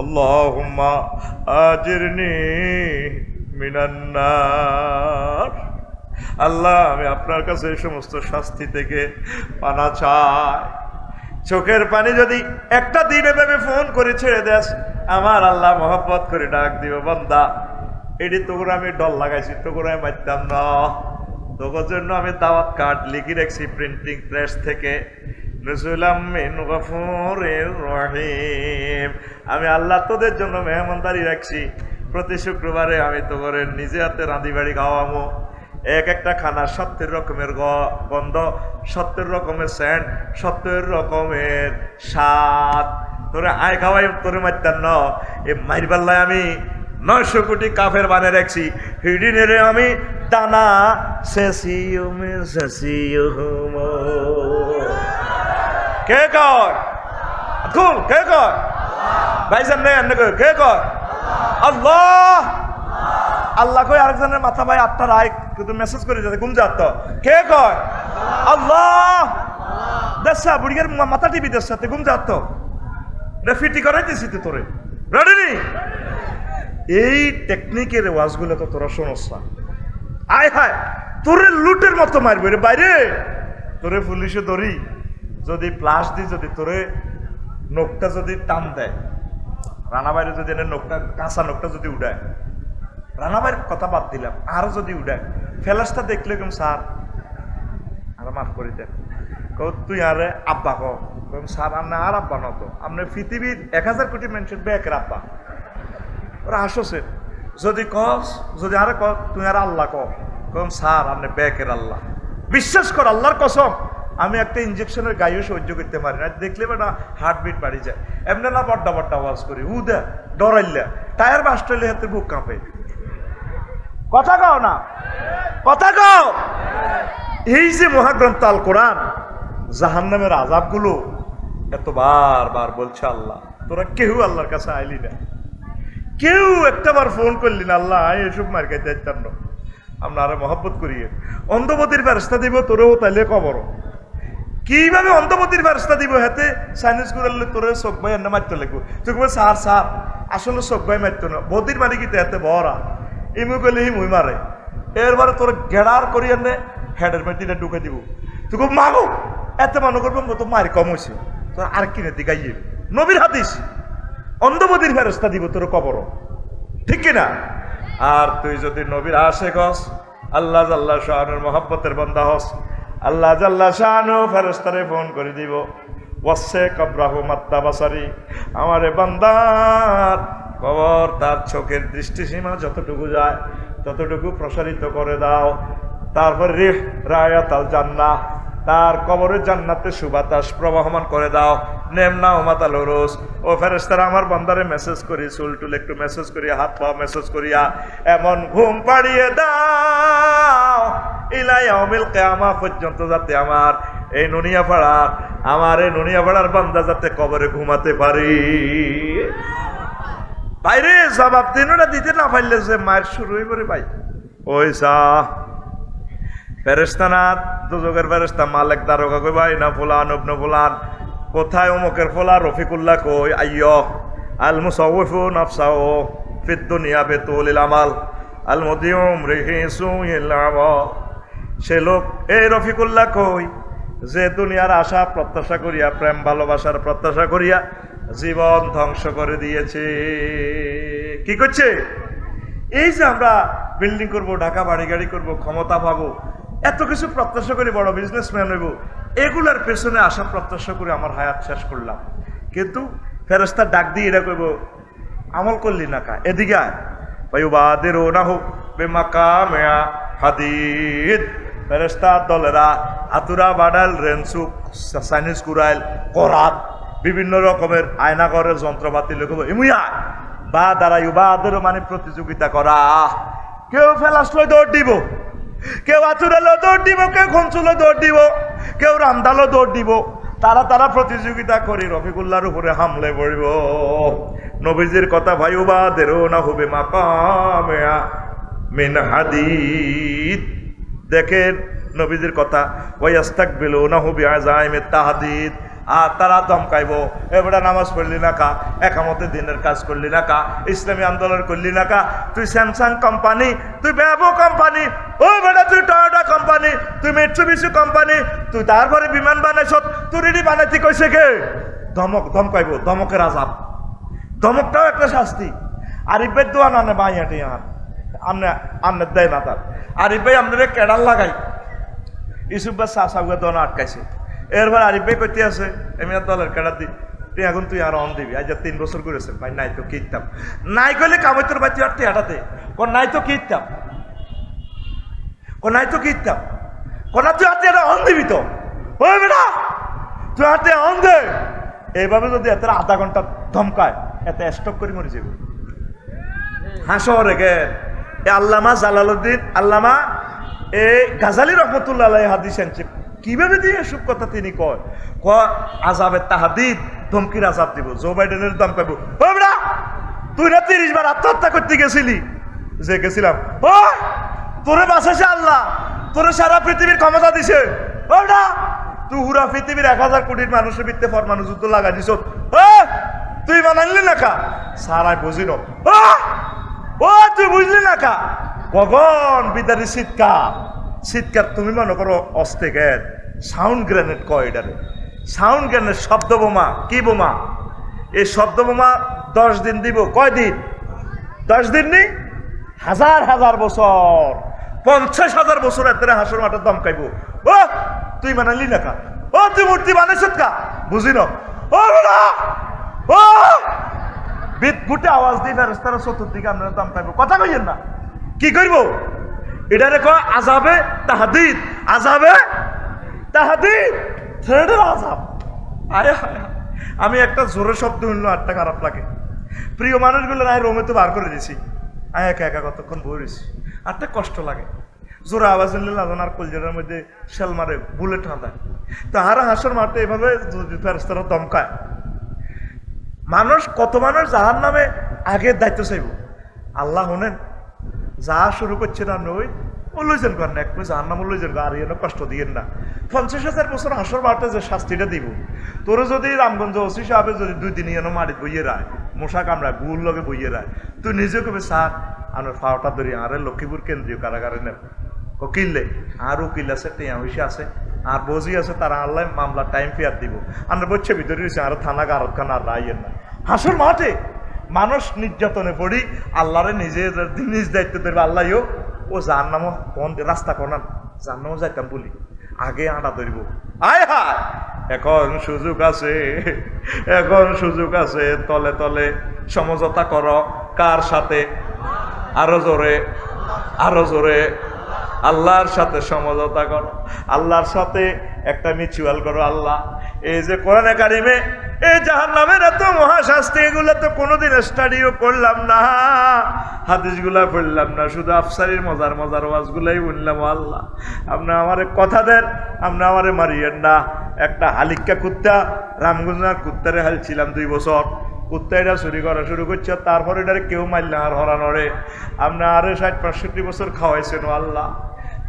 Speaker 1: আল্লাহুম্মা আজিরনি মিনান নার আল্লাহ আমি আপনার কাছে এই সমস্ত শাস্তি থেকে পানা চাই চোখের পানি যদি একটা দিন এভাবে ফোন করে ছেড়ে দেস আমার আল্লাহ মহব্বত করে ডাক দিব বান্দা এটি তোর আমি ডল লাগাইছি তোর আমি মারতাম না তোর জন্য আমি দাওয়াত কার্ড লিখে রাখছি প্রিন্টিং প্রেস থেকে আমি আল্লাহ তোদের জন্য মেহমানদারি রাখছি প্রতি শুক্রবারে আমি তোর নিজে হাতে রাঁধি বাড়ি খাওয়ামো এক একটা খানা 70 রকমের গন্ধ 70 রকমের স্যান্ড 70 রকমের স্বাদ তোরে আয় খাওয়াই তোরে মারতাম না এ মাইরবাল্লায় আমি 900 কোটি কাফের বানিয়ে রাখছি হিডিনেরে আমি দানা শেষিউমে শেষিউম কে কয় খুব কে কয় ভাইজান নেই আন্নে কয় কে কয় আল্লাহ আল্লাহ কই আরেকজনের মাথা ভাই আত্মার আয় কিন্তু মেসেজ করে যাতে ঘুম যাত কে কয় আল্লাহ দেশা বুড়িয়ার মাথা টিভি দেশাতে ঘুম যাত রেফিটি করাইতেছি তো তোরে রেডি এই টেকনিকের ওয়াজগুলো তো তোরা শোনস না আয় হায় তোরে লুটের মতো মারবে রে বাইরে তোরে পুলিশে ধরি যদি প্লাস দি যদি তোরে নখটা যদি টান দেয় রানাবাইরে যদি এনে নোকটা কাঁচা নোকটা যদি উঠায়, রানাবাইয়ের কথা বাদ দিলাম, আরো যদি উঠায় ফেলাসটা দেখলে কেমন স্যার আর মাফ করি দেন, তুই আরে আব্বা কম স্যার আপনি আর আব্বা নত, আপনি পৃথিবীর 1000 কোটি মানুষের ব্যাকের আব্বা, ওরা আসছে যদি কস, যদি আরে ক তুই আর আল্লাহ কম স্যার আপনি ব্যাকের আল্লাহ। বিশ্বাস কর আল্লাহর কসম, আমি একটা ইঞ্জেকশনের গায়েও সহ্য করতে পারি না, দেখলে না হার্টবিট বাড়ি যায়, এমনি না বড্ডা বড্ডা আওয়াজ করি উদা ডরাইল্লা টায়ার বাস্ট হইলে হাতে বুক কাঁপে। কথা কও না, কথা কও। এই যে মহাগ্রন্থ আল কোরআন জাহান্নামের আযাবগুলো এত বার বলছে আল্লাহ, তোরা কেউ আল্লাহর কাছে আইলি না, কেউ একটাবার ফোন করলি না আল্লাহ এসব মার খাইতে চাইতাম না, আমরা আরো মহব্বত করিয়ে অন্ধপতির ফেরেশতা দিব তোরেও তাইলে কবর। কিভাবে অন্ধপতির ফেরেশতা দিব, হাতে সাইনিস করলে তোরে চোখ ভাই এনে মারতে লাগবো, তুই কবে স্যার স্যার আসলে চোখ ভাই মারতো না, বদির মারি কি এতে বড়া ইমু গেলে হিমুই মারে, এরবারে তোর গেড়ার করি এনে হেডের মেটিটা ঢুকে দিব, তুই খুব মাগো এত মনে করবো তো মার কম হয়েছে, তোর আর কিনে দিকাইয়ে নবীর হাদিস অন্ধপতির ফেরেশতা দিব তোর কবর, ঠিক কিনা? আর তুই যদি নবীর আশেক হস, আল্লাহ জাল্লা শাহানুর মহব্বতের বান্দা হস, আল্লাহ জাল্লা শাহানু ফেরেশতারে ফোন করে দিব, ওয়াসে কবরাহু মাত্তা বাসারি, আমারে বান্দার কবর তার চোখের দৃষ্টিসীমা যতটুকু যায় ততটুকু প্রসারিত করে দাও, তারপর রিহ রায়াত আল জান্নাহ, তার কবরের জান্নাতে সুবাতাস প্রবাহমান করে দাও, নেমনা ওমাতাল রোজ। ও ফেরেশতারা আমার বান্দারে মেসেজ করি, চুল টুল একটু মেসেজ করিয়া, হাত পা মেসেজ করিয়া এমন ঘুম পাড়িয়ে দাও ইলা ইয়াউমিল কিয়ামা পর্যন্ত, যাতে আমার এই নুনিয়াপাড়ার বান্দা যাতে কবরে ঘুমাতে পারি। বাইরে জবাব দিনটা দিতে না পারলে যে মায়ের শুরু হয়ে পড়ে ভাই ওই যা ফেরেশতা না দুজকের ফেরেশতা মালিক দারোগা কই ভাই না ফুলান ইবনে ফুলান কোথায়, অমুকের ফুলা রফিকুল্লাহ কই আইয়ো আল মুসাউফু নাফসাও ফিদ দুনিয়া বিতুলিল আমাল আল মুদিউম রিহিসু ইলামা। সে লোক এই রফিকুল্লাহ কই যে দুনিয়ার আশা প্রত্যাশা করিয়া, প্রেম ভালোবাসার প্রত্যাশা করিয়া জীবন ধ্বংস করে দিয়েছে। কি করছে? এই যে আমরা বিল্ডিং করব, ঢাকা বাড়ি গাড়ি করব, ক্ষমতা পাবো, এত কিছু প্রত্যাশা করি, বড় বিজনেসম্যান হইব, এগুলার পেছনে আশা প্রত্যাশা করে আমার হায়াত শেষ করলাম। কিন্তু ফেরেশতা ডাক দিয়ে এটা করবো, আমল করলি না কা, এদিকে আয় ভাই বাদের ও না হোক বেমাকামে হাদিদ। ফেরেশতা দলেরা আতুরা বাডাল রেনসুক সাইনিস কুরাইল করাত বিভিন্ন রকমের আয়নাগরের যন্ত্রপাতি লেখব এমুইয়া বা দাঁড়াই বাদেরও মানে প্রতিযোগিতা করা, কেউ ফেলাসলো দৌড় দিব, কেউ আতুরালো দৌড় দিব, কেউ খঞ্চুলো দৌড় দিব, কেউ রামদালো দৌড় দিব, তারা প্রতিযোগিতা করি রফিকুল্লাহর উপরে হামলে পড়ব। নবীজির কথা ভাই বাদেরও না হবে মাকামে মিন হাদিদ। দেখেন নবীজির কথা, ওয়াস্তাকবিলুনাহু বিআযাইমিত তাহদীদ। আর তারা ধমকাইব, এবারে নামাজ পড়লি না কা, একামতে দিনের কাজ করলি না কা, ইসলামী আন্দোলন করলি না কা, তুই স্যামসাং কোম্পানি, তুই ব্যাবো কোম্পানি, ও বেটা তুই টয়োটা কোম্পানি, তুই মিৎসুবিশি কোম্পানি, তুই তারপরে বিমান বানাইছ, তুই রেডি বানাইতে কইছে কে? ধমকাইব, ধমকের আযাব। ধমকটাও একটা শাস্তি। আরিফ ভাই দোয়া না বাইয়াটি আমনে দেয় না তার। আরিফ ভাই আপনারা কেডাল লাগাই ইসুফ বা সাউগা দোয়া আটকাইছে। এরপর আরিফ ভাই কইতে আছে আমি দলের কেডা দি, তুই এখন তুই আর অন দিবি, আজ 3 বছর করেছে ভাই, নাই তো কিতাম নাই কইলে কামতর বাচ্চা আর টিয়াটাতে কোন নাই তো কিতাম, কোন নাই তো কিতাম, কোন তুই হাতে এটা অন দিবি তো, ওই বেটা তুই হাতে অন দে। এইভাবে যদি এত আধা ঘন্টা ধমকায়, এত স্টপ করে মরে যাবে। হাসো রেখে আল্লামা জালালউদ্দিন আল্লামা গাজালি রহমতুল্লাহ আলাইহি হাদিস আনছে, কিভাবে দিয়ে এসব কথা তিনি কয়, আযাবের তাহাদিদ, ধমকির আযাব দিব, জো বাইডেনের দাম পাইব। ও বেটা তুই না 30 বার আত্মহত্যা করতে গেছিলি, যে গেছিলাম, ও তোরে বাঁচাইছে আল্লাহ, তোরে সারা পৃথিবীর ক্ষমতা দিছে। ও বেটা তুই পুরা পৃথিবীর 1000 কোটির মানুষের ভিত্তে পরমাণু যুদ্ধ লাগাই দিছ, তুই বানাইলি না কা, সারাই বুঝিল, ও তুই বুঝলি না কা, গগন বিদারি চিৎকার তুমি মনে করো অস্ত্রের সাউন্ড গ্রেনেড কয়, এটারে সাউন্ড গ্রেনেড, শব্দ বোমা, কি বোমা, এই শব্দ বোমা 10 দিন দিব, কয় দিন? 10 দিন নি, হাজার হাজার বছর, 50,000 বছর এত হাসর মাঠে দমকাইব। ও তুই বানালি না কা, ও তুই মূর্তি বানাইছ কা, বুঝি না, ও বাবা ও বিট গুটে আওয়াজ দিই ফেরেশতারা চতুর্দিকে আমরা দমকাইব, কথা কইেন না। কি করব? এটারে কয় আযাবে তাহদীদ, আযাবে তাহদীদ, থ্রেডের আযাব। আয় হায়, আমি একটা জোরে শব্দ শুনলো আরটা খারাপ লাগে। প্রিয় মানুষগুলো নাই রোমে তো বার করে দিছি, আমি একা একা কতক্ষণ বই রয়েছি, আরটা কষ্ট লাগে। জোরে আওয়াজ শুনলে লাজন আর কলজের মধ্যে শেল মারে, বুলেট হাঁদায়। তো হারা হাসর মারতে এভাবে ফেরেশতারা দমকায়। মানুষ, কত মানুষ জাহান নামে আগের দায়িত্ব চাইব। আল্লাহ হনেন যা শুরু করছে না নই ও লইছেন কর না, এক জাহান নাম লইছেন, আর এনে কষ্ট দিয়েন না। 50,000 বছর হাসর মারতে যে শাস্তিটা দিব, তোরে যদি রামগঞ্জ ওসি সাহেবে যদি 2 দিন এনে মাটিত বইয়ে রায়, মশা কামড়ায়, গুল লগে বইয়ে রায়, তুই নিজে কবে স্যার আমার ফাওটা ধরি আরে লক্ষ্মীপুর কেন্দ্রীয় কারাগারে নেব। ও কিনলে আর উকিল আছে, টিয়া হইসে আছে, আর বজি আছে, তারা আল্লাহ মামলা টাইম ফেয়ার দিব। আমরা বলছে ভিতরে রয়েছে আর থানা গারতখানা আর রাইয়ের না। হাসর মাঠে মানুষ নির্যাতনে পড়ি, আল্লাহরে নিজে নিজ দায়িত্ব দেবে। আল্লাহও ও যার নামও কোন রাস্তা কোনান যার নামও যাইতাম বলি, আগে আটা ধরব। আয় হায়, এখন সুযোগ আছে, এখন সুযোগ আছে, তলে তলে সমঝোতা করো। কার সাথে? আরো জোরে, আরো জোরে। আল্লাহর সাথে সমঝোতা করো, আল্লাহর সাথে একটা মিউচুয়াল করো। আল্লাহ এই যে কোরআনে কারিমে এই জাহান্নামের এত মহাশাস্তি, এগুলো তো কোনোদিন স্টাডিও করলাম না, হাদিসগুলা পড়লাম না, শুধু আফসারির মজার মজার ওয়াজগুলাই শুনলাম। আল্লাহ আপনি আমারে কথা দেন, আপনি আমারে মারিয়েন না। একটা হালিকা কুত্তা, রামগঞ্জার কুত্তারে হালছিলাম 2 বছর, কুত্তা এটা চুরি করা শুরু করছে, তারপরে এটারে কেউ মারলে আর হরানরে। আপনি আরে 60-65 বছর খাওয়াইছেন আল্লাহ।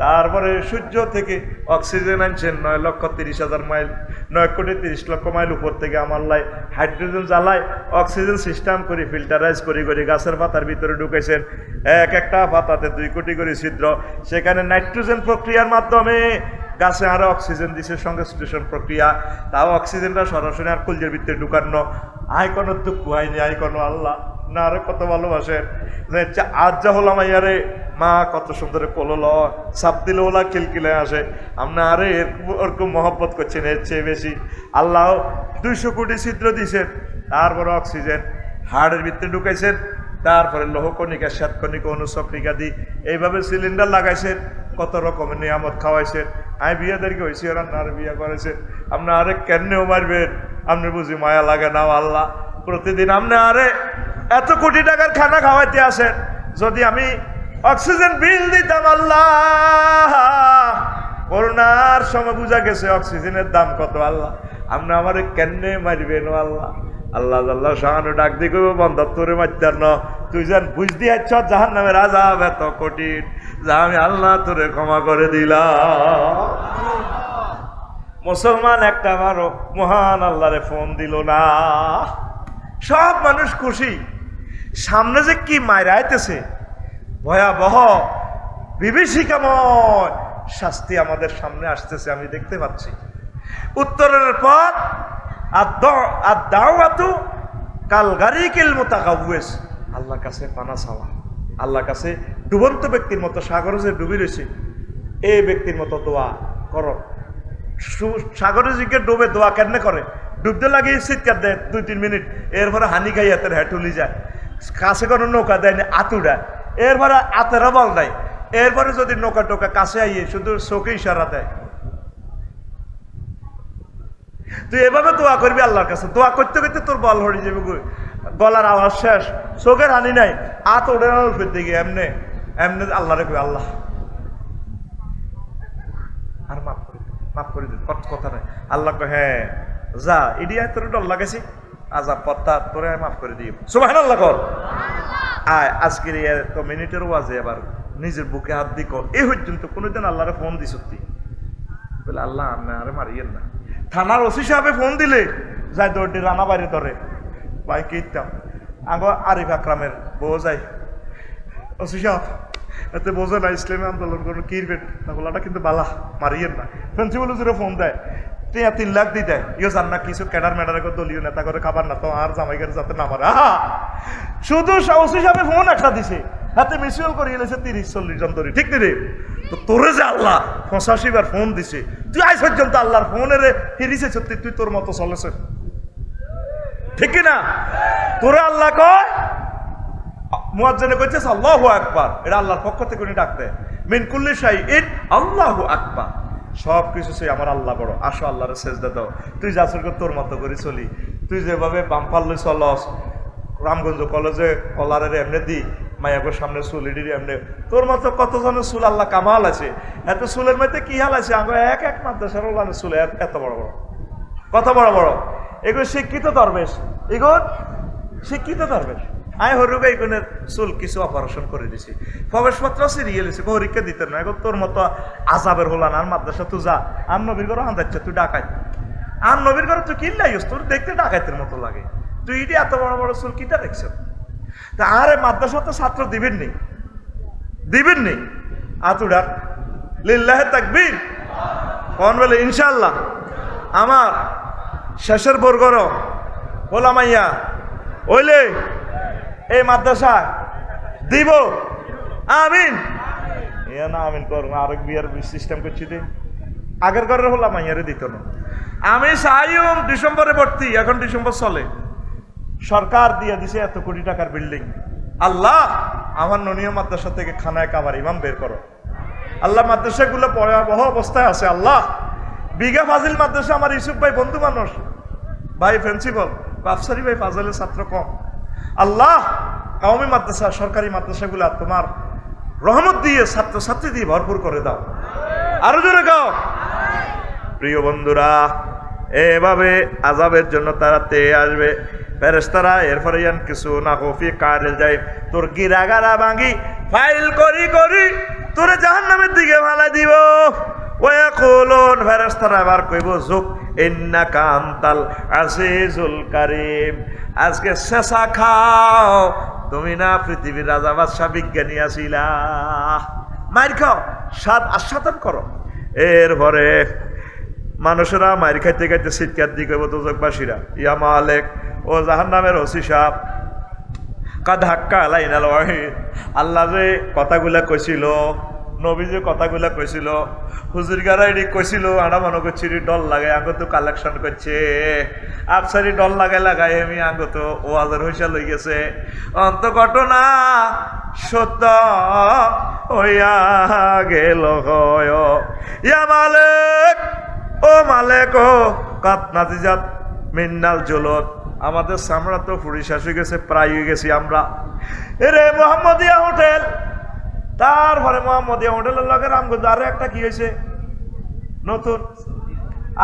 Speaker 1: তারপরে সূর্য থেকে অক্সিজেন আনছেন 9,30,000 মাইল, 9,30,00,000 মাইল উপর থেকে আমার লাই হাইড্রোজেন জ্বালায় অক্সিজেন সিস্টেম করে ফিল্টারাইজ করে করে গাছের পাতার ভিতরে ঢুকেছেন। এক একটা পাতাতে 2 কোটি করে ছিদ্র, সেখানে নাইট্রোজেন প্রক্রিয়ার মাধ্যমে গাছে আরো অক্সিজেন দিছে, সংশ্লেষণ প্রক্রিয়া, তাও অক্সিজেনটা সরাসরি আর কলজের ভিতরে ঢুকানো। আই কোনো দুঃখ হয়নি, আই কোনো আল্লাহ না আরে কত ভালোবাসেন। আজ যা হলাম আইয়ারে মা কত সুন্দর কলল, সাপ দিলে ওলা কিলকিলে আসে। আপনি আরে ওরকম মহব্বত করছেন, এর চেয়ে বেশি। আল্লাহ 200 কোটি ছিদ্র দিয়েছেন, তারপরে অক্সিজেন হাড়ের ভিতরে ঢুকাইছেন, তারপরে লৌহকণিকা, শ্বেতকণিকা, অনুচক্রিকা দি এইভাবে সিলিন্ডার লাগাইছেন, কত রকমের নিয়ামত খাওয়াইছেন। আমি বিয়াদেরকে হয়েছি, ওরা আর বিয়া করেছেন। আপনি আরে কেনেও মারবেন, আপনি বুঝি মায়া লাগে না? আল্লাহ প্রতিদিন আপনি আরে এত কোটি টাকার খানা খাওয়াইতে আসেন, যদি আমি অক্সিজেন বিল দিতাম। আল্লাহ করোনার সময় বুঝা গেছে অক্সিজেনের দাম কত। আল্লাহ আপনি আমার কেনে মারবেন? আল্লাহ আল্লাহ আল্লাহ শাহানু ডাক দিয়ে কইব, বন্ধ তোরে মারতার ন, তুই যেন বুঝ দিয়েছ জাহান নামের আযাব এত কঠিন, যা আমি আল্লাহ তোরে ক্ষমা করে দিলাম। মুসলমান একটা আমারও মহান আল্লাহরে ফোন দিল না। সব মানুষ খুশি, সামনে যে কি মাইরা আইতেছে, ভয়াবহ বিভীষিকাময় শাস্তি আমাদের সামনে আসতেছে, আমি দেখতে পাচ্ছি। উত্তরের পর আদ-দাওয়াতু কাল গারিকিল মুতাগাওয়িস, আল্লাহর কাছে পানা চাওয়া, আল্লাহর কাছে ডুবন্ত ব্যক্তির মতো, সাগরে যে ডুবি রয়েছে এই ব্যক্তির মতো দোয়া করো। সাগরে জিকে ডুবে দোয়া কেন করে? ডুবতে লাগিয়ে চিৎকার দেয় 2-3 মিনিট, এরপরে হানি খাই হাতের হেঁটুলি যায়, কাছে কোনো নৌকা দেয়নি, আতুডায়, এরপরে আতেরা বল দেয়, এরপরে যদি নৌকা টোকা কাছে আইয়ে শুধু চোখে ইশারা দেয়। তুই এভাবে দোয়া করবি আল্লাহর কাছে, দোয়া করতে করতে তোর বল হয়ে যাবে, গলার আওয়াজ শেষ, চোখের হানি নাই, আত ওড়ে দিকে এমনে এমনি আল্লাহরে কই, আল্লাহ আর মাফ করে দিন, মাফ করে দিন, কথা নাই। আল্লাহ কয়, হ্যাঁ যা, ইডিয়া তোর ডর লাগাইছি, আজাব পত্তা তোরে মাফ করে দিই। সুবহানাল্লাহ কর। আয় আজকের তো মিনিটের ওয়াজে এবার নিজের বুকে হাত দিক, এই পর্যন্ত কোনোদিন আল্লাহরে ফোন দিস বলে, আল্লাহ আরে মারিয়েন না। থানার ওসি সাহেবে ফোন দিলে যায় দৌড়ি রানা বাড়ি ধরে, ভাই কিতাম আগ আরিফ আকরামের বউ যায়, ওসি সাহেব এতে বোঝে না ইসলামী আন্দোলন কোনো কিরবেন না, বলাটা কিন্তু বালা মারিয়েন না। প্রিন্সিপাল হুজুরে ফোন দেয়, 3 লাখ দিতে ইয়ে জান না কিছু ক্যাডার ম্যাডার করে দলীয় নেতা করে খাবার না তো আর জামাইকার যাতে না মারা শুধু ওসি সাহেব ফোন একটা দিছে হাতে মিসিউল করে এলেছে 30-40 জন ধরে ঠিক রে তো তোরে যে আল্লাহ 85 বার ফোন দিছে তুই আজ পর্যন্ত আল্লাহর ফোনের ফিরিছে সত্যি তুই তোর মতো চলেছে ঠিক না তোরে আল্লাহ কয় মুয়াজ্জিনে কইছে আল্লাহু আকবার এটা আল্লাহর পক্ষ থেকে উনি ডাক দেয় মিন কুল্লি শাইইন আল্লাহু আকবার সব কিছু সে আমার আল্লাহ বড় আসো আল্লাহর সেজদা দাও তুই যাসর তোর মতো করে চলি তুই যেভাবে বাম্পার লই চলস রামগঞ্জ কলেজে কলারের এমনি দি মায়াগোর সামনে চুল ইডির এমনি তোর মতো কতজনের চুল আল্লাহ কামাল আছে এত চুলের মধ্যে কি হাল আছে আগে এক মাদ্রাসার ওলানের চুল এত বড় বড় কত বড় বড় এগুলো শিক্ষিত দরবেশ এগুলো শিক্ষিত দরবেশ আয় হরুক এইগুনের চুল কিছু অপারেশন করে দিছি প্রবেশপত্র সিরিয়ে লিছি পরীক্ষা দিতে না এখন তোর মতো আজাবের হলান আর মাদ্রাসা তুই যা আর নবীর ঘরে হান্দাচ্ছে তুই ডাকাই আর নবীর ঘরে তুই কিনলাইস তোর দেখতে ডাকাইতের মতো লাগে তুই ইডি এত বড় বড় চুল কিটা দেখছ তা আরে মাদ্রাসা তো ছাত্র দিবেন নি আতুডার লিল্লাহে তাকবীর কোন বলে ইনশাআল্লাহ আমার শেষের বর্গর বলা মাইয়া ওইলে এই মাদ্রাসা দিব আমিন ইয়া না আমিন কর আরেক বিয়ার সিস্টেম করছি দে আগের ঘরের হলা মাইয়ারে দিত না আমি চাইম ডিসেম্বরে ভর্তি এখন ডিসেম্বর চলে সরকার দিয়ে দিছে এত কোটি টাকার বিল্ডিং আল্লাহ আমার ননিয়া মাদ্রাসা থেকে খানায় কাবার ইমাম বের করো আল্লাহ মাদ্রাসাগুলো ভয়াবহ অবস্থায় আছে আল্লাহ বিঘা ফাজিল মাদ্রাসা আমার ইউসুফ ভাই বন্ধু মানুষ ভাই প্রিন্সিপাল আফসারি ভাই ফাজলের ছাত্র কম আল্লাহ কওমি মাদ্রাসা সরকারি মাদ্রাসাগুলো তোমার রহমত দিয়ে ছাত্রছাত্রী দিয়ে ভরপুর করে দাও আরো জোরে গাও প্রিয় বন্ধুরা এভাবে আযাবের জন্য তারা তেয়ে আসবে ফেরেশতারা এরপরে ইয়ান কিছু না কফি কারেল যায় তোর গিরাগারা ভাঙি ফাইল করি তোরে জাহান্নামের দিকে ফালাই দিব ওয়াকুলুন ফেরেশতারা আবার কইব যুক ইন্নাকা আনতাল আজিজুল কারীম আজকে শেষা খাও তুমি না পৃথিবীর রাজা বাদশা বিজ্ঞানী আছিলা মাইর খাও স্বাদ আস্বাদন করো এরপরে মানুষেরা মাইর খাইতে খাইতে চিৎকার দিয়ে কইব দোজকবাসীরা ইয়া মালিক ও জাহান্নামের ওসি সাহেব কাদ হাক্কা আলাইনাল ওয়াহিদ আল্লাহ যে কথাগুলা কইছিল নবী যে কথাগুলা কইছিল হুজুর গারাইডি কইছিল আড়া মনে করছি ডল লাগাই আগে তো কালেকশন করছে আফসারি ডল লাগাই আমি আগে তো ওয়াজের হইসা লই গেছে অন্ত ঘটনা সত্য হইয়া গেল ইয়া মালিক ও মালিক ও কাতনাতিজাত মিন্নাল জুলত আমাদের চামড়া তো ফুড়ি শেষ হয়ে গেছে প্রায় হয়ে গেছি আমরা এরে মোহাম্মদিয়া হোটেল তারপরে মোহাম্মদিয়া হোটেলের লগে রামগঞ্জ আরো একটা কি হয়েছে নতুন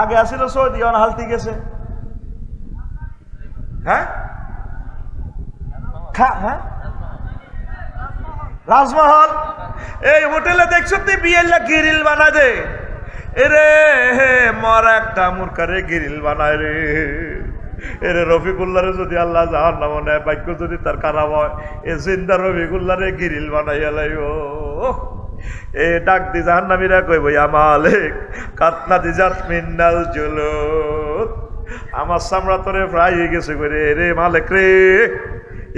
Speaker 1: আগে আসিল সৌদি হালতি গেছে হ্যাঁ হ্যাঁ রাজমহল এই হোটেলে দেখছো তুই বিয়েলা গিরিল বানা দে এরে মরা একটা মুরকারে গিরিল বানায় রে এরে রফিকুল্লারে যদি আল্লাহ জাহান্নাম নেয় ভাগ্য যদি তার খারাপ হয় এ জিন্দা রফিকুল্লারে গিরিল বানাইয়া লাইও এ ডাক দি জাহান্নামীরা কইব ইয়া মালিক কাতনাতি জাত মিন্নাল জুলুদ আমার চামড়া তোরে ফ্রাই হয়ে গেছে করে রে মালিক রে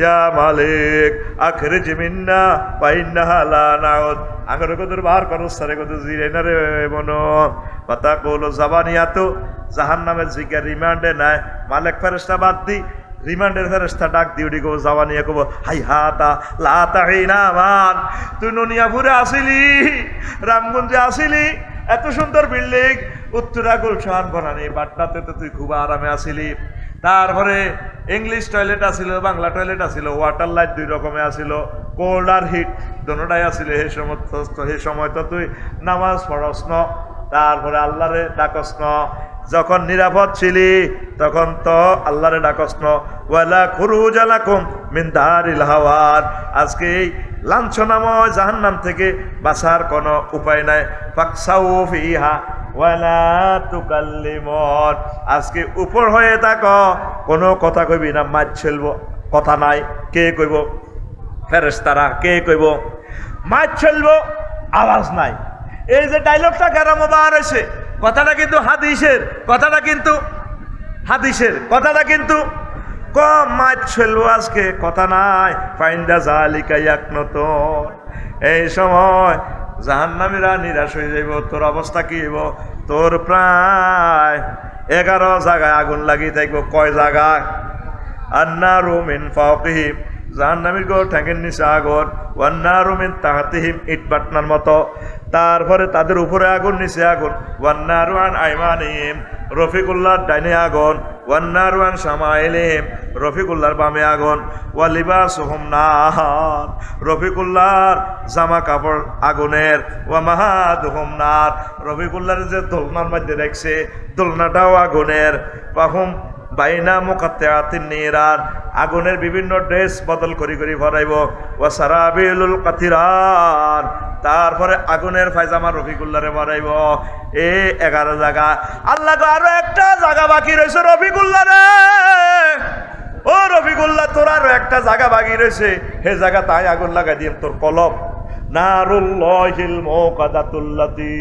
Speaker 1: ইয়া মালিক আখরিজ মিন্না ফাইন্নাহা লা নাউদ আগরে কদর বাহার করো সারে কদর জিরাইনা রে মনো কথা কইলো জাবানিয়াতো জাহান্নামের জিগা রিমান্ডে নাই মালিক ফেরেশতা বাদ দি রিমান্ডের ফেরেশতা ডাক দি উডি গো জাবানিয়া কব হাই হাতা লা তাহিনা মান তুই ননিয়াপুরে আসিলি রামগঞ্জে আসিলি এত সুন্দর বিল্ডিং উত্তরা গুলশান বনানি বাটনাতে তো তুই খুব আরামে আসিলি তারপরে ইংলিশ টয়লেট আসিল বাংলা টয়লেট আসিল ওয়াটার লাইট দুই রকমের আসিল কোল্ড আর হিট দোনোটাই আসিল সেই সময় তো তুই নামাজ পড়স ন তারপরে আল্লাহরে ডাকস ন যখন নিরাপদ ছিলি তখন তো আল্লাহরে ডাকস ন ওয়ালা খুরুজ লাকুম মিন দারিল হাওয়ার আজকে এই লাঞ্ছনাময় জাহান্নাম থেকে বাঁচার কোনো উপায় নাই ফাকসাউ ফিহা ওয়ালা তুকাল্লিমুন আজকে উপর হয়ে থাকো কোনো কথা কইবি না মাছ ছেলব কথা নাই কে কইব ফেরেশতারা কে কইব মাছ ছেলব আওয়াজ নাই এই যে ডায়লগটা গ্রামে বার হয়েছে কথাটা কিন্তু হাদিসের, কথাটা কিন্তু হাদিসের, কথাটা কিন্তু কম মাছ ফেলবো আজকে কথা নাই। ফাইন্দা জালিকা ইয়াকনতুন, এই সময় জাহান্নামীরা নিরাশ হয়ে যাইব। তোর অবস্থা কি হইব? তোর প্রায় 11 জায়গায় আগুন লাগিয়ে থাকবো। কয় জায়গায়? আন্নারু মিন ফাওকিহিম, জাহান্নামীর গো ঠ্যাঙের নিচে আগুন। ওয়ান্নারু মিন তাহতিহিম, ইট পাটনার মতো। তারপরে তাদের উপরে আগুন, নিচে আগুন। ওয়ান্নারু আন আইমানিহিম, রফিকুল্লাহর ডাইনে আগুন। ওয়ান্নারু আন শামাইলিহিম, রফিকুল্লাহর বামে আগুন। ওয়া লিবাসুহুম নার, রফিকুল্লাহর জামা কাপড় আগুনের। ওয়া মাহাদুহুম নার, রফিকুল্লাহর যে দোলনার মধ্যে রাখছে দোলনাটাও আগুনের। পাহুম বাইনা মুকাত্তাআতিন নিরান, আগুনের বিভিন্ন ড্রেস বদল করি করি ভরাইব। ওয়া সারাবিলুল কাতিরান, তারপরে আগুনের ফায়জামা রফিকুল্লাহরে ভরাইব। 11 জায়গা। আল্লাহ গো আরো একটা জায়গা বাকি রয়েছে রফিকুল্লাহ রে। ও রফিকুল্লাহ, তোর আরো একটা জায়গা বাকি রয়েছে, হে জায়গা তাই আগুন লাগাই দিম তোর কলব। নারুল্লাহিল মুকাদাতুল্লাতি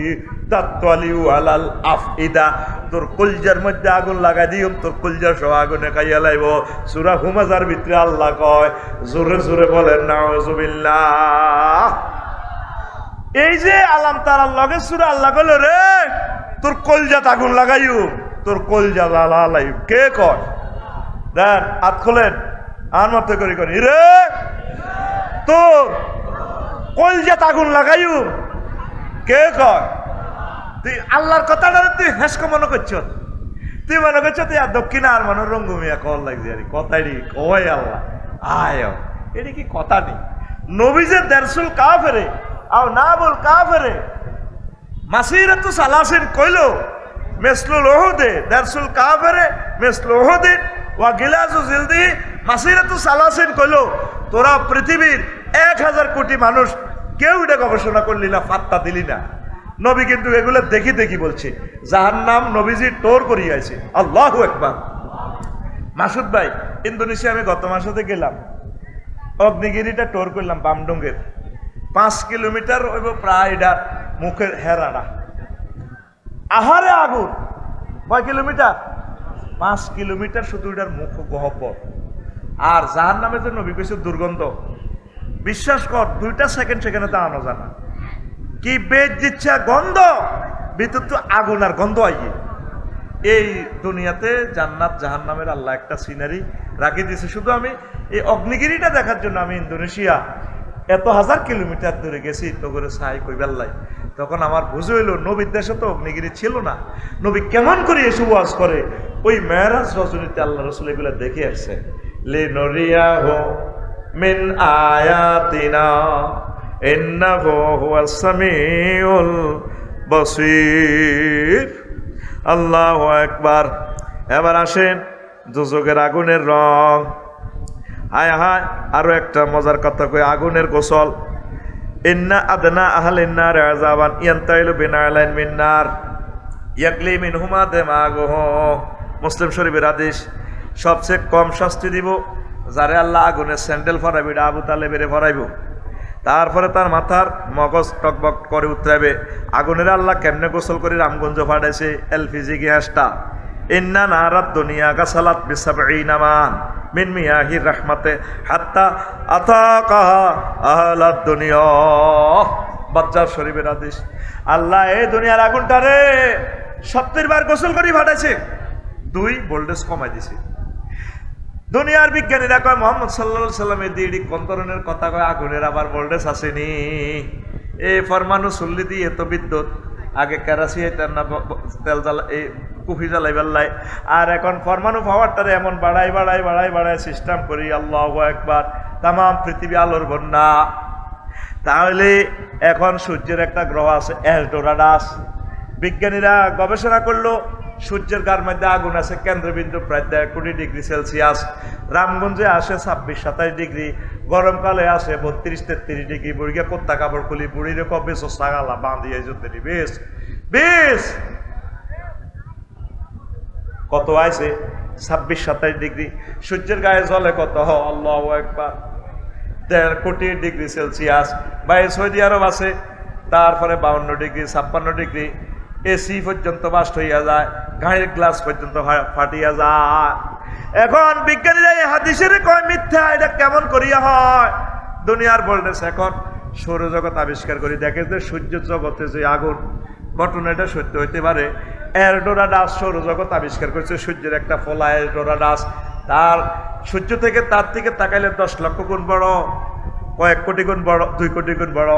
Speaker 1: তাতওয়ালিউ আলাল আফইদা, তোর কলজার মধ্যে আগুন লাগাই দিম, তোর কলজার সব আগুনে খাইয়া লাইব। সূরা হুমাযার ভিতরে আল্লাহ কয়, জোরে জোরে বলেন নাউযুবিল্লাহ। এই যে আলাম তারার লগে সূরা আল্লাহ কইল রে, তোর কলজাত আগুন লাগাইও, তোর কলজা লালাইব। কে কয়? দেন হাত খোলেন, আর মত করি করি রে, তোর কলজাত আগুন লাগাইও। কে কয়? তুই আল্লাহর কথাটা তুই হেসক মনে করছ, তুই মনে করছ তুই আর দক্ষিণা আর মনে রঙ্গমিয়া কল লাগছে আর কথাই কয় আল্লাহ আয়। এটা কি কথা নেই? নবীজের দেরসুল কাফেরে আও না বল কাফেরে মাসিরাতু সালাসিন কইলো মেসলুল ওহুদে, দেরসুল কাফেরে মেসলু ওহুদিন ওয়া গিলাজু জিলদি মাসিরাতু সালাসিন কইলো। তোরা পৃথিবীর 1000 কোটি মানুষ কেউ এটা গবেষণা করলি না, ফাত্তা দিলি না। নবী কিন্তু এগুলো দেখি দেখি বলছে। জাহান্নাম নবীজি টোর করিয়াছে। আল্লাহু আকবার। মাসুদ ভাই, ইন্দোনেশিয়া আমি গত মাসে গেলাম, অগ্নিগিরিটা টোর করলাম বামডুঙ্গের। 5 কিলোমিটার হইব প্রায় এটা মুখের হেরাটা, আহারে আগুন। কয় কিলোমিটার? 5 কিলোমিটার শুধু এটার মুখ গহব্বর। আর জাহান্নামে যে নবী কইছে দুর্গন্ধ, বিশ্বাস কর 2টা সেকেন্ড সেখানে দাঁড়ানো জানা কি বেদ দিচ্ছে গন্ধ, ভিতর তো আগুন আর গন্ধ আইয়ে। এই দুনিয়াতে জান্নাত জাহান্নামের আল্লাহ একটা সিনারি রাখি দিয়েছে। শুধু আমি এই অগ্নিগিরিটা দেখার জন্য আমি ইন্দোনেশিয়া এত 1000 কিলোমিটার দূরে গেছি তো করে সাই কইবাল্লাই। তখন আমার বুঝে হইল নবীর দেশে তো অগ্নিগিরি ছিল না, নবী কেমন করে এসে ওয়াজ করে। ওই মেরাজ রজনীতে আল্লাহ রসুল এগুলো দেখে আসছে। লিনুরিয়াহু মিন আয়াতিনা ইন্নাহু হুয়াস সামিউল বাসীর। আল্লাহু আকবার। এবার আসেন দুজকের আগুনের রং। হায় হায়, আরো একটা মজার কথা কই, আগুনের গোসল। ইন্না আদনা আহলিন নার আযাবান ইয়ানতাইলু বিনালাইন মিন নার ইয়াকলি মিনহুমা দিমাগুহু। মুসলিম শরীফের হাদিস। সবচেয়ে কম শাস্তি দিব যারে আল্লাহ আগুনের স্যান্ডেল ফরাইবে, এটা আবু তালেবের ফরাইব। তারপরে তার মাথার মগজ টকবক করে উতরাবে। আগুনের আল্লাহ কেমনে গোসল করে রামগঞ্জ ফাটাইছে এলপিজি গ্যাসটা। ইন্না নারাদ দুনিয়া গাসালাত বিসাবঈনা মান মিন মিয়াহির রাহমাতে হাত্তা আতাকাহা আহলাদ দুনিয়া। বাচ্চার শরীফের হাদিস। আল্লাহ এই দুনিয়ার আগুনটারে 70 বার গোসল করে ফাটাইছে, 2 ভোল্টেজ কমাই দিছে। দুনিয়ার বিজ্ঞানীরা কয় মোহাম্মদ সাল্লাল্লাহু আলাইহি সাল্লামের দিদি কোন ধরনের কথা কয়, আগুনের আবার ভোল্টেজ আসেনি। এই ফরমানু চল্লি দিয়ে এত বিদ্যুৎ, আগে কেরাসি হইতেন না, তেল জ্বালা এই কুফি জ্বালাইবার লাই। আর এখন ফরমানু পাওয়ারটারে এমন বাড়াই বাড়াই বাড়াই বাড়াই সিস্টেম করি, আল্লাহু আকবার, তামাম পৃথিবী আলোর বন্যা। তাহলে এখন সূর্যের একটা গ্রহ আছে এলডোরাডাস। বিজ্ঞানীরা গবেষণা করলো সূর্যের গার মধ্যে আগুন আছে, কেন্দ্রবিন্দু প্রায় 1.5 ডিগ্রি সেলসিয়াস। রামগঞ্জে আসে 26-27 ডিগ্রি, গরমকালে আসে 32-33 ডিগ্রি। বুড়িকে কোত্তা কাপড় খুলি, বুড়িরে কবে সাগালা বাঁধিয়ে যেতে বেশ বেশ কত আছে 26-27 ডিগ্রি। সূর্যের গায়ে জলে কত? আল্লাহু আকবার, 1.5 কোটি ডিগ্রি সেলসিয়াস। বা সৌদি আরব আছে, তারপরে 52 ডিগ্রি 56 ডিগ্রি। এসি পর্যন্ত বাস্ট হইয়া যায়, গাড়ির গ্লাস পর্যন্ত ফাটিয়া যায়। এখন বিজ্ঞানীরা এই হাদিসের কয় মিথ্যা, এটা কেমন করিয়া হয়? দুনিয়ার বলতেছে এখন সৌরজগৎ আবিষ্কার করি, দেখে যে সূর্য জগতে যে আগুন, ঘটনা এটা সত্য হইতে পারে। এরডোরাডাস সৌরজগৎ আবিষ্কার করেছে, সূর্যের একটা ফলা এরডোরাডাস, তার সূর্য থেকে তার দিকে তাকাইলে 10 লক্ষ গুণ বড়, কয়েক কোটি গুণ বড়, 2 কোটি গুণ বড়।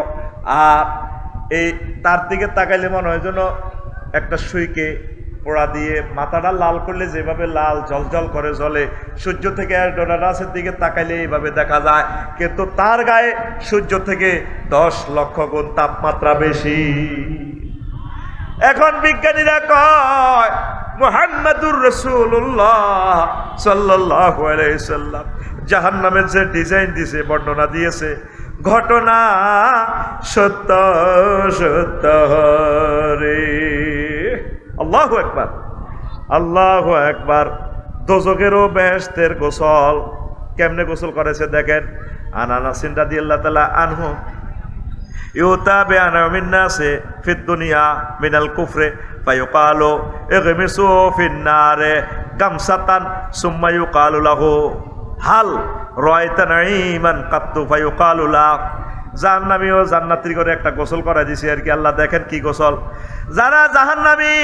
Speaker 1: আর এই তার দিকে তাকাইলে মনে হয় যেন একটা সুইকে পোড়া দিয়ে মাথাটা লাল করলে যেভাবে লাল জলজল করে জ্বলে, সূর্য থেকে এরডোরাডাসের দিকে তাকাইলে এইভাবে দেখা যায়, কিন্তু তার গায়ে সূর্য থেকে 10 লক্ষ গুণ তাপমাত্রা বেশি। এখন বিজ্ঞানীরা কয় মুহাম্মাদুর রাসূলুল্লাহ সাল্লাল্লাহু আলাইহি সাল্লাম জাহান্নামের যে ডিজাইন দিয়েছে, বর্ণনা দিয়েছে, ঘটনা সত্য সত্য রে। আল্লাহু আকবার, আল্লাহু আকবার। দোজখেরও বেহেশতের গোসল কেমনে গোসল করেছে দেখেন। আনাস রাদিয়াল্লাহু তাআলা আনহু ইউতা বিআনা মিন নাসি ফিদ দুনিয়া মিনাল কুফরে ফায়ুকালু ইগমিসু ফিন নারে গামসাতান সুম্মা ইউকালু লাহু হাল রাআইতা নাঈমান কাত্তু ফায়ুকালু লা। জাহান্নামী ও জান্নাতীর করে একটা গোসল করা দিয়েছে আর কি। আল্লাহ দেখেন কি গোসল। যারা জাহান্নামী,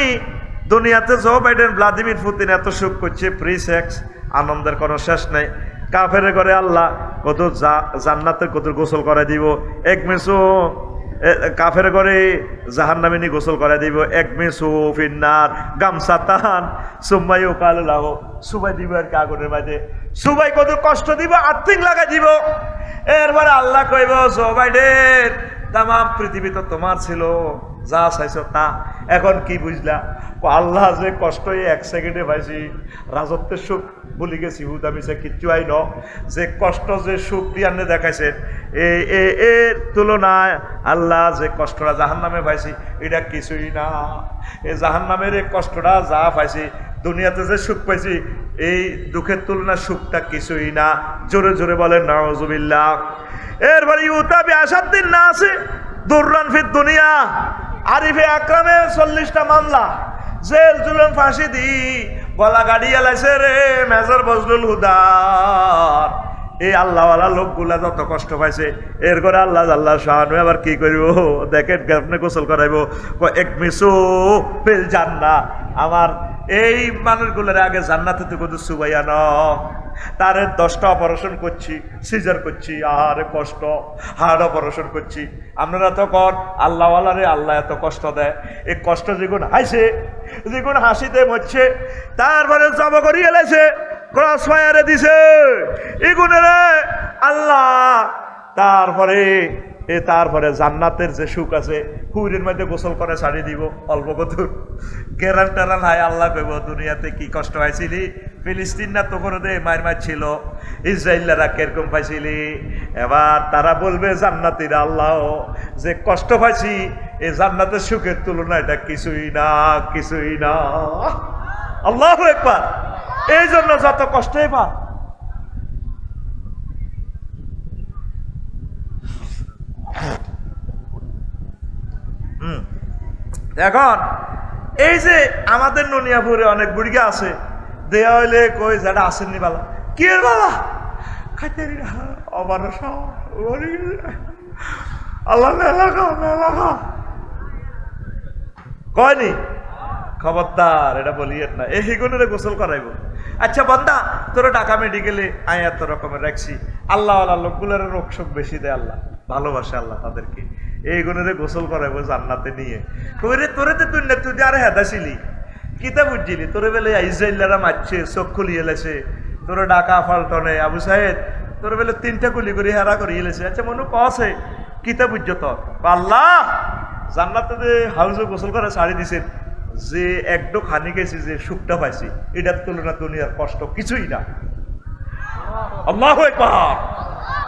Speaker 1: দুনিয়াতে জো বাইডেন, ভ্লাদিমির পুতিন এত সুখ করছে, ফ্রি সেক্স, আনন্দের কোনো শেষ নেই। কাফের করে আল্লাহ কত জান্নাতের কত গোসল করে দিব। এক মেসো কাফের করে জাহান্নামিনী গোসল করে দিব। এক মেসো ফিন্নার গামসাতান সুম্মাই ও কালো লাগো, সুবাই দিব আর কি আগুনের মাঝে। সুবাই কত কষ্ট দিব, আর্থিং লাগাই দিব। এরপরে আল্লাহ কইব জো বাইডেন তাম পৃথিবী তো তোমার ছিল, যা চাইছ তা। এখন কি বুঝলা? আল্লাহ যে কষ্ট 1 সেকেন্ডে পাইছি, রাজত্বের সুখ ভুলি গেছি, হুদামিছে কিচ্ছু আই ন। যে কষ্ট যে সুখ দিয়ানে দেখাইছেন, এর তুলনায় আল্লাহ যে কষ্টটা জাহান্নামে পাইছি এটা কিছুই না। এই জাহান্নামের এই কষ্টটা যা পাইছি, দুনিয়াতে যে সুখ পাইছি, এই দুঃখের তুলনায় সুখটা কিছুই না। জোরে জোরে বলেন নাউজুবিল্লাহ। এরপরে ইউতাবি আসাদ্দিন না আছে দুররান ফিদ দুনিয়া, আরিফে আকরামে 40টা মামলা, জেল জুলুম ফাঁসি দি গলা গাড়ি এলাইছে রে মেজর বজলুল হুদার। এই আল্লাহওয়ালা লোকগুলা যত কষ্ট পাইছে, এর করে আল্লাহ আল্লাহ শাহানু আবার কি করিব দেখেন, আপনি গোসল করাইব। এক মিসু ফিল জান্নাহ, আমার এই মানুষগুলোর আগে জান্নাতে তো কত সুবাইয়া ন, তারে 10টা অপারেশন করছি, সিজার করছি, আরে কষ্ট, হার্ট অপারেশন করছি। আপনারা তো কন আল্লাহওয়ালারে আল্লাহ এত কষ্ট দেয়। এই কষ্ট যেগুন হাসে, যেগুন হাসিতে মরছে, তারপরে জব করিয়ে এলাইছে, ক্রস ফায়ারে দিছে এগুনের আল্লাহ। তারপরে জান্নাতের যে সুখ আছে, হুইরের মধ্যে গোসল করে ছাড়ি দিব অল্প কতুর গেরান টেরান। হায় আল্লাহ কইব দুনিয়াতে কি কষ্ট পাইছিলি, ফিলিস্তিন না তো করে দে মার ছিল, ইসরায়েলরা কিরকম পাইছিলি। এবার তারা বলবে জান্নাতীরা, আল্লাহ যে কষ্ট পাইছি এই জান্নাতের সুখের তুলনায় এটা কিছুই না, কিছুই না। আল্লাহু আকবার। এই জন্য যত কষ্টই পা। এখন এই যে আমাদের ননিয়াপুরে অনেক বুড়িগা আছে, দেয়া হইলে কই যারা আসেননি বালা, কি এর বালা খাইতে অমানুষ আল্লাহ কয়নি, খবরদার এটা বলিয়েন না। এই হিগুনের গোসল করাইব। আচ্ছা বান্দা, তোরা ঢাকা মেডিকেলে আয় এত রকমের রাখছি, আল্লাহ আল্লাহ লোকগুলোর রোগ শোক বেশি দেয়, আল্লাহ ভালোবাসে আল্লাহ তাদেরকে। এই গুণের গোসল করাইবো জান্নাতে নিয়ে। তোরে তো তুই আর হেদাছিলি, কিতা বুঝছিলি? তোরে বেলে ইসরায়েলরা মারছে, চোখ খুলিয়ে এলেছে, তোর ডাকা ফাল্টনে আবু সাহেদ তোর বেলে 3টা গুলি করে হেরা করে এলেছে। আচ্ছা মনে কছে কিতা বুঝছো তোর? আল্লাহ জান্নাতে যে হাউজে গোসল করে ছাড়ি দিছেন, যে একডো খানি গেছি, যে সুখটা পাইছি, এটার তুলনা দুনিয়ার কষ্ট কিছুই না। আল্লাহু আকবার।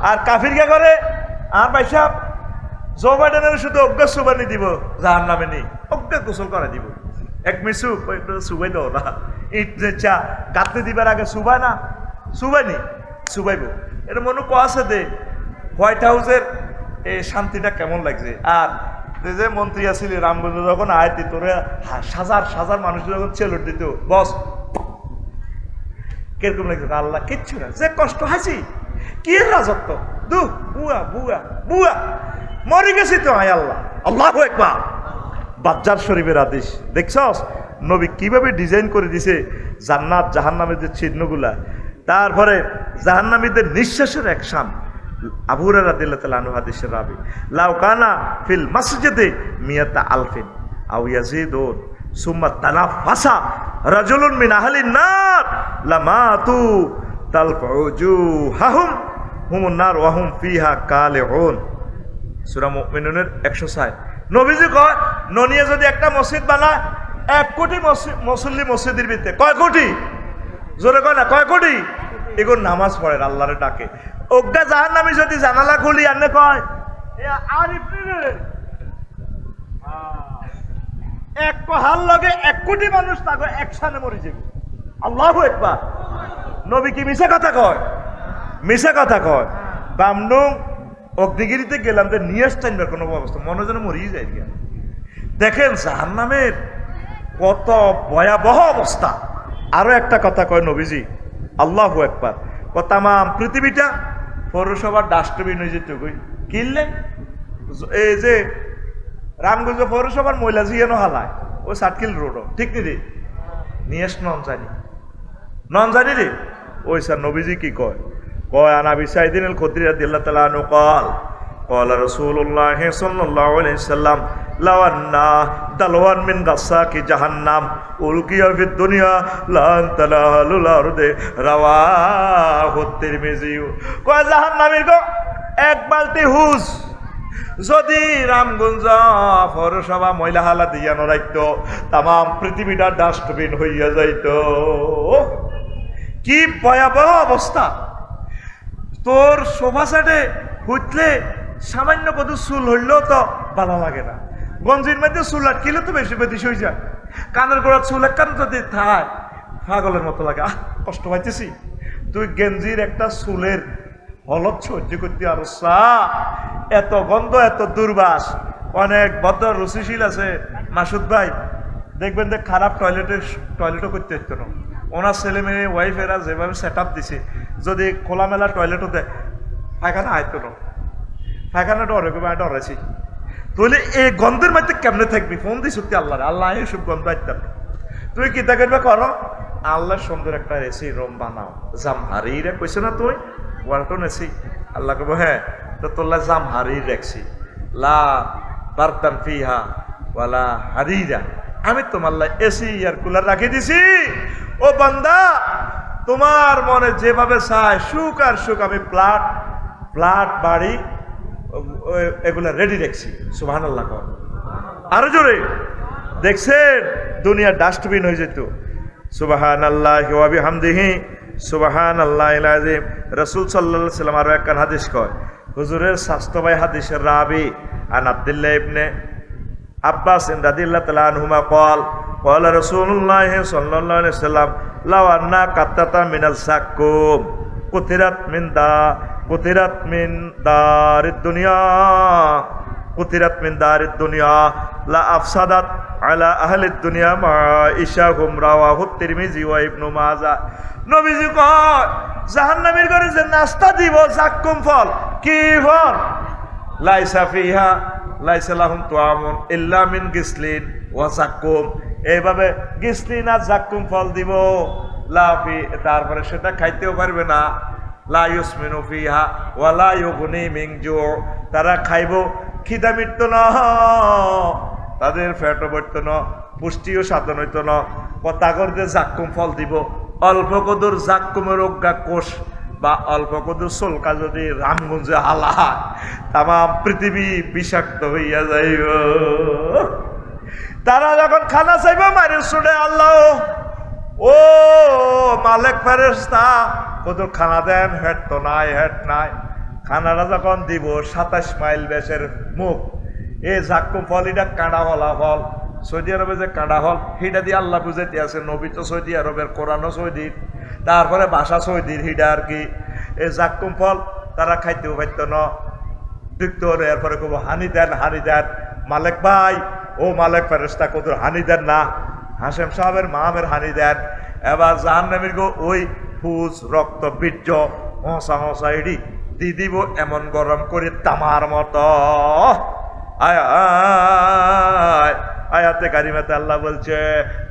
Speaker 1: আর কাফির কে করে আর পয়সা জো বাইডেনের শুধু অজ্ঞ সুবানি দিব, জাহান্নামে নেই অজ্ঞ গোসল করে দিব। এক মিসু সুবাই দাও না, ইট যে চা গাঁথতে দিবার আগে সুবাই না, সুবাইনি সুবাইব। এটা মনে আছে দে হোয়াইট হাউসের এই শান্তিটা কেমন লাগছে। আর তুই যে মন্ত্রী আসিলি রামগঞ্জ যখন আয়তি তোরে হাজার হাজার মানুষ যখন চেলট দিত বস কিরকম লাগছে? আল্লাহ কিচ্ছু না, যে কষ্ট হাসি কি রাজত্ব, দু বুয়া বুয়া বুয়া মরে গেছি তো আয় আল্লাহ। আল্লাহ একবার বাজ্জার শরীফের আদেশ দেখছস নবী কিভাবে ডিজাইন করে দিছে জান্নাত জাহান্নামের যে চিহ্নগুলা, তারপরে জাহান্নামীদের নিঃশ্বাসের অ্যাকশন। আবু হুরায়রা রাদিয়াল্লাহু তাআলা আনহু হাদিসের রাবি, লাউ কানা ফিল মসজিদে মিয়াতা আলফিন আও ইয়াজিদুন সুম্মা তানাফাসা রাজুলুন মিন আহলিন নার লামাতু তালফুজুহাহুম হুমুন নার ওয়া হুম ফিহা কালিউন। সূরা মুমিনুনের 106। নবীজি কয় ননিয়ে যদি একটা মসজিদ বানায় 1 কোটি মুসল্লি মসজিদের ভিতরে, কয় কোটি? জোরে কয় না, কয় কোটি? এগুলো নামাজ পড়ে আল্লাহরে ডাকে। ওগা জাহান্নামী যদি জানালা খুলি আনে কয় এক হাল লগে 1 কোটি মানুষ তাকে একসাথে মরে যাবে। আল্লাহু আকবার। নবী কি মিছা কথা কয়? মিছা কথা কয়। বামনু অগ্নিগিরিতে গেলাম যে নিয়ে আসতেন কোনো অবস্থা মনে যেন মরিয়ে যায়। দেখেন জাহান্নামের কত ভয়াবহ অবস্থা। আরো একটা কথা কয় নবীজি, আল্লাহু আকবার, তামাম পৃথিবীটা পৌরসভার ডাস্টবিন হয়ে যেত কিনলে এই যে রামগঞ্জ পৌরসভার ময়লা জিয়ানো হালায় ও সাতকিল রোডও ঠিক নি রে নিয়ে নন জানি রে। ওই স্যার নবীজি কি কয়? কয় আনা বিসাইদিন আল খুদরি রাদিয়াল্লাহু তাআলা আনহু قال رسول الله صلى الله عليه وسلم لو أن دلوا من غساق جهنم ألقي في الدنيا لانتهى أهل الأرض رواه الترمذي। কয় জাহান্নামীর গো এক বালতি হুজ যদি রামগঞ্জ পৌরসভা ময়লা হালা দিয়া নরাইতো তাম পৃথিবীটা ডাস্টবিন হইয়া যাইত। কি ভয়াবহ অবস্থা। তোর সোফা সেটে হুইতলে সামান্য কত চুল হইলেও তো ভালো লাগে না। গঞ্জির মধ্যে চুল আটকিলে তো বেশি বেশি হয়ে যায়। কানের গোড়া চুল একখান যদি থায় পাগলের মতো লাগে, কষ্ট পাইতেছি। তুই গেঞ্জির একটা চুলের হলত সহ্য করতে আর এত গন্ধ এত দুর্বাস। অনেক ভদ্র রুচিশীল আছে মাসুদ ভাই, দেখবেন যে খারাপ টয়লেটও করতে হতো না। ওনার ছেলে মেয়ে ওয়াইফেরা যেভাবে সেট আপ দিছে, যদি খোলামেলা টয়লেটও দেয় পায়খানা আয়তো না, পায়খানা ডরেছি। তাহলে এই গন্ধের মধ্যে কেমনে থাকবি? ফোন দিই সত্যি আল্লাহ, আল্লাহ এইসব গন্ধ আইতাম। তুই কি করবে করো, আল্লাহ সুন্দর একটা এসি রুম বানাও। জামহারিরা কইছে না তুই ওয়ালটন এসি, আল্লাহ কব হ্যাঁ তো তোল্লা জামহারি রাখছি লা বারদান ফিহা ওয়ালা হারিরা, আমি তোমার এসি আর কুলার রাখি দিছি। ও বান্দা তোমার মনে যেভাবে চায় সুখ আর সুখ আমি ফ্ল্যাট বাড়ি এগুলা রেডি রাখছি। সুবহানাল্লাহ কর আরো জোরে। দেখছেন দুনিয়া ডাস্টবিন হয়ে যেত। সুবহানাল্লাহি ওয়া বিহামদিহি সুবহানাল্লাহিল আযীম। রাসূল সাল্লাল্লাহু আলাইহি ওয়াসাল্লাম আরো একটা হাদিস কয়, হুজুরের স্বাস্থ্য ভাই হাদিসের রাবি আন আব্দুল্লাহ ইবনে আব্বাস রাদিয়াল্লাহু তাআলা আনহুমা قال رسول الله صلى الله عليه وسلم لو أن قطة من الزقوم قطرت من دار الدنيا لا أفسدت على أهل الدنيا معيشهم رواه الترمذي وابن ماجه। নবীজি কয় জাহান্নামীর ঘরে যে নাস্তা দিব জাক্কুম ফল, কি ফল? লাইসা ফিহা লাইসা লাহুম তুআমুন ইল্লা মিন গিসলিন ওয়া জাক্কুম। এইভাবে গিসলিন আর জাক্কুম ফল দিব, লাফি তারপরে সেটা খাইতেও পারবে না। লা ইউসমিনু ফিহা ওয়া লা ইউগনি মিন জু, তারা খাইব খিদা মিটতো না, তাদের ফ্যাটও বাড়তো না, পুষ্টিও সাধন হইতো না। কথা করতে জাক্কুম ফল দিব, অল্প কদুর জাক্কুমের অজ্ঞা কোষ বা অল্প কদুর চলকা যদি রামগঞ্জে হালা তাম পৃথিবী বিষাক্ত হইয়া যাইব। তারা যখন খানা চাইব মারি শুনে আল্লাহ ও মালিক ফেরেশতা কদুর খানা দেন, হেড তো নাই, হেড নাই। খানাটা যখন দিব 27 মাইল বেশের মুখ, এ জাক্কুম ফল এটা কাঁড়া হলা ফল। সৌদি আরবে যে কাঁড়া হল হিটা দিয়ে আল্লাহ বুঝাইতে আছে, নবী তো সৌদি আরবের, কোরআনও সৌদির, তারপরে ভাষা সৌদির, হিটা আর কি। এই জাক্কুম ফল তারা খাইতেও পারত না, দেখতে হলে এরপরে কব হানি দেন মালেক ভাই, ও মালেক ফেরেশতা কদর হানি দেন না, হাশেম সাহেবের মামের হানি দেন। এবার জাহান্নামীর গো ওই ফুজ রক্ত বীর্য হসা হসা এডি দি দিব এমন গরম করে তামার মতো। আয় আয় আয়াতে কারিমাতে আল্লাহ বলছে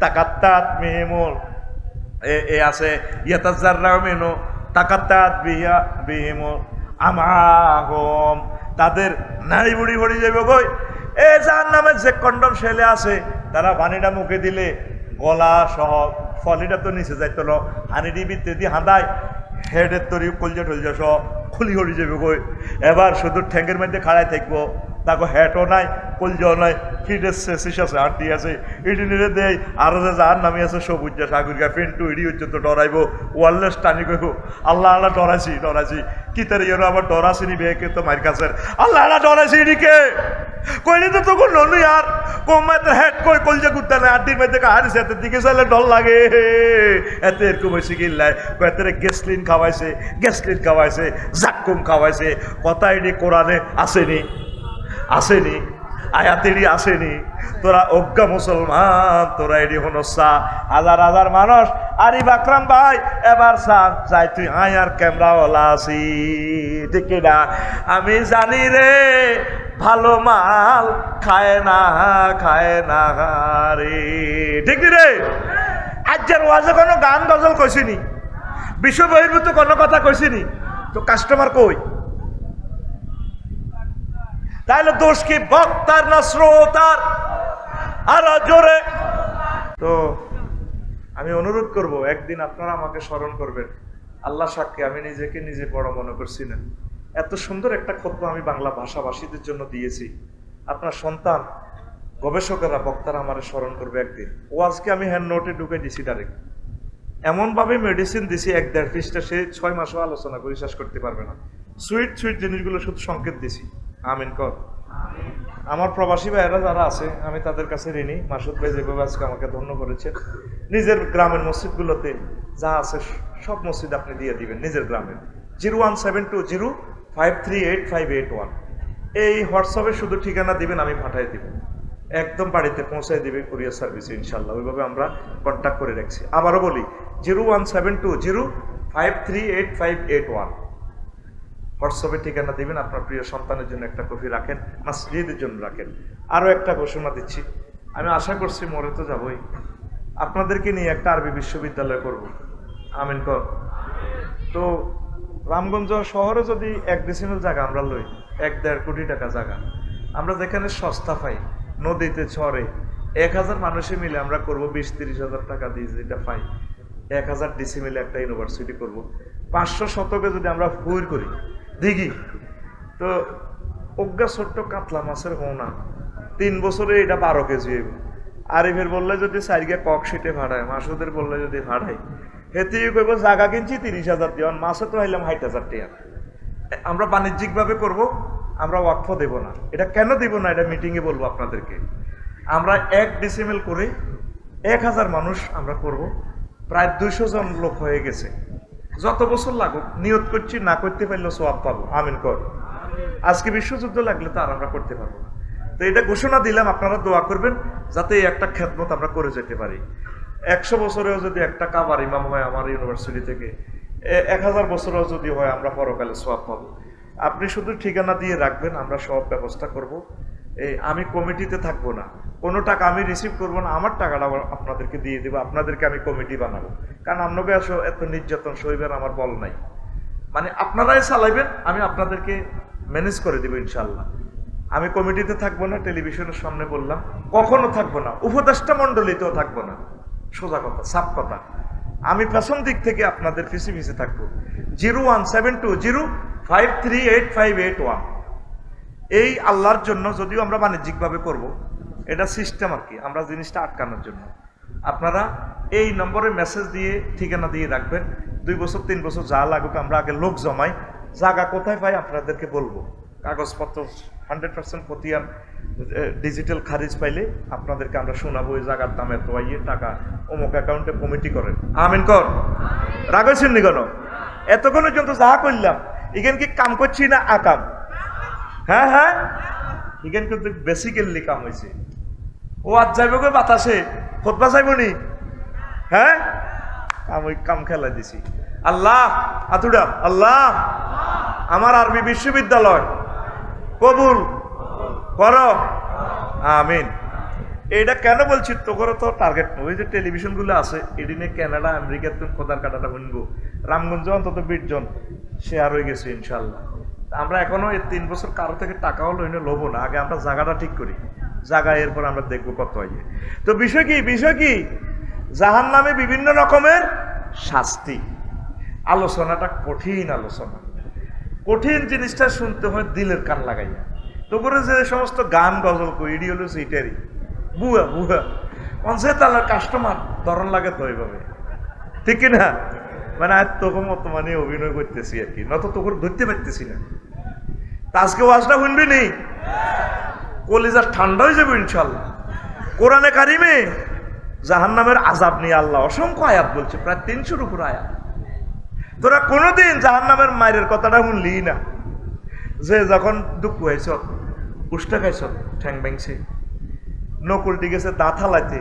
Speaker 1: তাকাত্তাত মিহিমুল এ আছে ইয়াতাজাররাউ মিনু তাকাত্তাত বিহিমুল আমাহুম, তাদের নাড়ি বুড়ি ভরি যাবে গই। এ জাহান্নামের যে কন্ডম ছেলে আছে তারা পানিটা মুখে দিলে গলা সহ ফলিটা তো নিচে যাইতো না, হানিডি ভিতরে দিয়ে হাঁদায় হেডের তরি কলজা টলজা সহ খুলি হরি যাবে গই। এবার শুধু ঠ্যাঙ্গের মধ্যে খাড়াই থাকবো, তাকে হ্যাটও নাই কলজাও নাই, ফিটের শেষ আছে হাঁটি আছে ইডি নিরে দেয়। আরো যে যার নামে আছে সবুজ যা সাগরিকা পেন্টু ইডি হচ্ছে তো ডরাইব ওয়ারলেস টানি কইব আল্লাহ আল্লাহ ডরাইছি ডরাইছি কি তার ইয়ে আবার ডরাছিনি বেকে তো মার কাছে আল্লাহ আল্লাহ ডরাইছি ইডিকে কইনি তো তখন ননু আর কোমাতে হেড কই কলজা কুত্তা না আড্ডির মধ্যে হারিস এত দিকে চাইলে ডর লাগে এত এরকম হয়েছে গিল্লায় কয়েতের গ্যাসলিন খাওয়াইছে জাক্কুম খাওয়াইছে। কথা এডি কোরআনে আসেনি আসেনি, আয়াতেরই আসেনি। তোরা অজ্ঞা মুসলমান, তোরা এডি হনসা হাজার হাজার মানুষ। আরিফ আকরাম ভাই এবার সার যাই তুই আয় আর ক্যামেরাওয়ালা আছি ঠিক না? আমি জানি রে ভালো মাল খায় না রে, ঠিক রে? আজ্জার ওয়াজে কোনো গান গজল কইছিনি, বিশ্ব বহির্ভূত কোনো কথা কইছিনি, তো কাস্টমার কই? তাহলে দোষ কি বক্তার না শ্রোতার? আর জোরে তো আমি অনুরোধ করব একদিন আপনারা আমাকে স্মরণ করবেন। আল্লাহ সাক্ষী আমি নিজেকে নিজে বড় মনে করছি না। এত সুন্দর একটা খুতবা আমি বাংলা ভাষাভাষীদের জন্য দিয়েছি। আপনার সন্তান গবেষকেরা বক্তারা আমার স্মরণ করবে একদিন। ও আজকে আমি হ্যান্ড নোটে ঢুকে দিছি ডাইরেক্ট, এমনভাবে মেডিসিন দিছি 1-1.5 পৃষ্ঠা, সে 6 মাসও আলোচনা করে শেষ করতে পারবে না। সুইট জিনিসগুলো শুধু সংকেত দিছি। আমিন কর। আমার প্রবাসী ভাইয়েরা যারা আছে আমি তাদের কাছে ঋণী। মাসুদ ভাই যেভাবে আজকে আমাকে ধন্য করেছেন, নিজের গ্রামের মসজিদগুলোতে যা আছে সব মসজিদ আপনি দিয়ে দিবেন নিজের গ্রামের। 01720538581 এই হোয়াটসঅ্যাপে শুধু ঠিকানা দিবেন, আমি পাঠিয়ে দিব, একদম বাড়িতে পৌঁছায় দিবে কুরিয়ার সার্ভিসে ইনশাল্লাহ। ওইভাবে আমরা কন্ট্যাক্ট করে রাখছি। আবারও বলি 01720538581 হোয়াটসঅ্যাপে ঠিকানা দিবেন। আপনার প্রিয় সন্তানের জন্য একটা কপি রাখেন, মসজিদের জন্য রাখেন। আরও একটা ঘোষণা দিচ্ছি, আমি আশা করছি মরে তো যাবই, আপনাদেরকে নিয়ে একটা আরবি বিশ্ববিদ্যালয় করব। আমিন কর। তো রামগঞ্জ শহরে যদি 1 ডিসিমেল জায়গা আমরা লই, 1-1.5 কোটি টাকা জায়গা, আমরা যেখানে সস্তা পাই নদীতে ছড়ে 1000 মানুষে মিলে আমরা করব 20-30 হাজার টাকা দিয়ে, যেটা পাই 1000 ডিসিমেলে একটা ইউনিভার্সিটি করব। 500 শতকে যদি আমরা হুইর করি দিঘি, তো অজ্ঞা ছোট্ট কাতলা মাছের হোনা 3 বছরে এটা 12 কেজি হইব। আরিফের বললে যদি 4 গিয়ে কক সিটে ভাড়ায়, মাসুদের বললে যদি ভাড়াই, হেতে কইব জায়গা কিনছি 30,000 দিয়ে, মাসে তো হাইলাম 60,000 টাকা। আমরা বাণিজ্যিকভাবে করব, আমরা ওয়াকফ দেব না। এটা কেন দিব না এটা মিটিংয়ে বলবো আপনাদেরকে। আমরা 1 ডিসিমেল করে 1000 মানুষ আমরা করব, প্রায় 200 জন লোক হয়ে গেছে। যত বছর লাগুক নিয়ত করছি, না করতে পারলেও সওয়াব পাবো। আমিন কর। আজকে বিশ্বযুদ্ধ লাগলে তো আর আমরা করতে পারবো না। তো এটা ঘোষণা দিলাম, আপনারা দোয়া করবেন যাতে এই একটা খেদমত আমরা করে যেতে পারি। 100 বছরেও যদি একটা কাবার ইমাম হয় আমার ইউনিভার্সিটি থেকে, 1000 বছরেও যদি হয় আমরা পরকালে সওয়াব পাবো। আপনি শুধু ঠিকানা দিয়ে রাখবেন, আমরা সব ব্যবস্থা করব। আমি কমিটিতে থাকবো না, কোনো টাকা আমি রিসিভ করবো না, আমার টাকাটা আপনাদেরকে দিয়ে দেবো, আপনাদেরকে আমি কমিটি বানাবো। কারণ আপনাকে আসলে এত নির্যাতন সইবেন আমার বল নাই, মানে আপনারাই চালাইবেন, আমি আপনাদেরকে ম্যানেজ করে দেবো ইনশাল্লাহ। আমি কমিটিতে থাকবো না, টেলিভিশনের সামনে বললাম, কখনো থাকবো না, উপদেষ্টা মণ্ডলীতেও থাকবো না। সোজা কথা, সাফ কথা। আমি পেছন দিক থেকে আপনাদের পিছে থাকবো। 01720538581 এই আল্লাহর জন্য, যদিও আমরা বাণিজ্যিকভাবে করব, এটা সিস্টেম আর কি, আমরা জিনিসটা আটকানোর জন্য। আপনারা এই নম্বরে মেসেজ দিয়ে ঠিকানা দিয়ে রাখবেন। 2 বছর 3 বছর যা লাগুক আমরা আগে লোক জমাই, জায়গা কোথায় পাই আপনাদেরকে বলবো। কাগজপত্র 100% খতিয়ান ডিজিটাল খারিজ পাইলে আপনাদেরকে আমরা শোনাবো ওই জায়গার দাম এত আইয়ে টাকা অমুক অ্যাকাউন্টে কমিটি করেন। আমিন কর। রাগছেন নি কেন? এতক্ষণের জন্য যা করলাম এখানে কি কাম করছি না আকাম? হ্যাঁ হ্যাঁ, এখানে কিন্তু বেসিক্যালি কাম হয়েছে। ও আজ যাইব গো বাতাসে, ফোটবা যাইব নি? হ্যাঁ, আমি কাম খেলা দিছি। আল্লাহ আতুডা, আল্লাহ আমার আরবি বিশ্ববিদ্যালয় কবুল করো, আমিন। এইটা কেন বলছি, তোর তো টার্গেট ওই যে টেলিভিশন গুলো আছে এদিনে কানাডা আমেরিকার তো খোদার কাটাটা শুনবো, রামগঞ্জ অন্তত 20 জন শেয়ার হয়ে গেছে ইনশাল্লাহ। আমরা এখনো এই 3 বছর কারো থেকে টাকাও লইনে লোবো না, আগে আমরা জায়গাটা ঠিক করি, জায়গা এরপর আমরা দেখবো কত হয়। তো বিষয় কি জাহান্নামে বিভিন্ন রকমের শাস্তি। আলোচনাটা কঠিন আলোচনা, কঠিন জিনিসটা শুনতে হয় দিলের কান লাগাইয়া। তো করে যে সমস্ত গান গজল কই এডি হলো সেইটারই বুয়া বুয়া অনসে তালার কাস্টমার ধরন লাগে তো এইভাবে, ঠিক না? মানে আজ তোকে মতো মানে অভিনয় করতেছি আর কি, নত তোকে ধরতে পারতেছি না। তা আজকে ওয়াজটা শুনবি নি, কলিজা ঠান্ডা হয়ে যাবে ইনশাল্লাহ। কোরআনে কারিমে জাহান্নামের আযাব নিয়ে আল্লাহ অসংখ্য আয়াত বলছে, প্রায় 300-র উপর আয়াত। তোরা কোনোদিন জাহান্নামের মায়ের কথাটা শুনলি না, যে যখন দুঃখ হয়েছ, উষ্টা খাইছ, ঠ্যাং ব্যাংছে, নকুলটি গেছে দাঁত হালাইতে,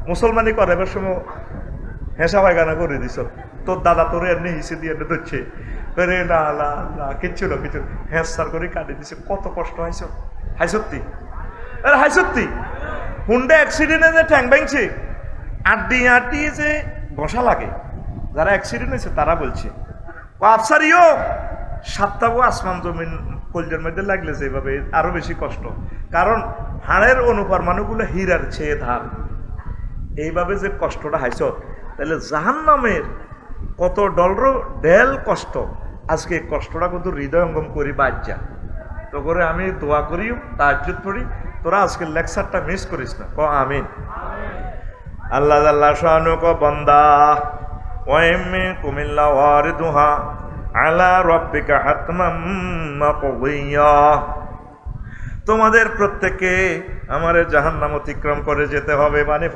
Speaker 1: মুসলমানি করাবার সময় হেসা পায়খানা করে দিছ, তোর দাদা তোর এমনি হিসে দিয়ে ধরছে, রে না না না কিচ্ছু না কিছু, হেঁসার করে কাটি দিছে। কত কষ্ট হয়েছ, হাই সত্যি, আরে হাই সত্যি। হুন্ডা অ্যাক্সিডেন্টে যে ঠ্যাং ব্যাংছে, আড্ডি যে ঘষা লাগে, যারা অ্যাক্সিডেন্ট হয়েছে তারা বলছে আফসারিও 7টা আসমান জমিন কলজের মধ্যে লাগলে যেভাবে আরো বেশি কষ্ট, কারণ হাড়ের অনুপরমাণুগুলো হীরার চেয়ে ধার। এইভাবে যে কষ্টটা হাইছ, তাহলে জাহান্নামের কত ডেল কষ্ট, আজকে কষ্টটা কত হৃদয়ঙ্গম করি বাজ্যা। তো করে আমি দোয়া করি, তাহাজ্জুদ পড়ি, তোরা আজকে লেকচারটা মিস করিস না, ক আমিন। আল্লাহ আল্লাহ শানু ক বান্দা ওয়াইমি কুমিল্লা ওয়ারিদুহা আলা রাব্বিকা হাতমাম মাকদিয়া। তোমাদের প্রত্যেককে আমার জাহান্নাম অতিক্রম করে যেতে হবে, মানে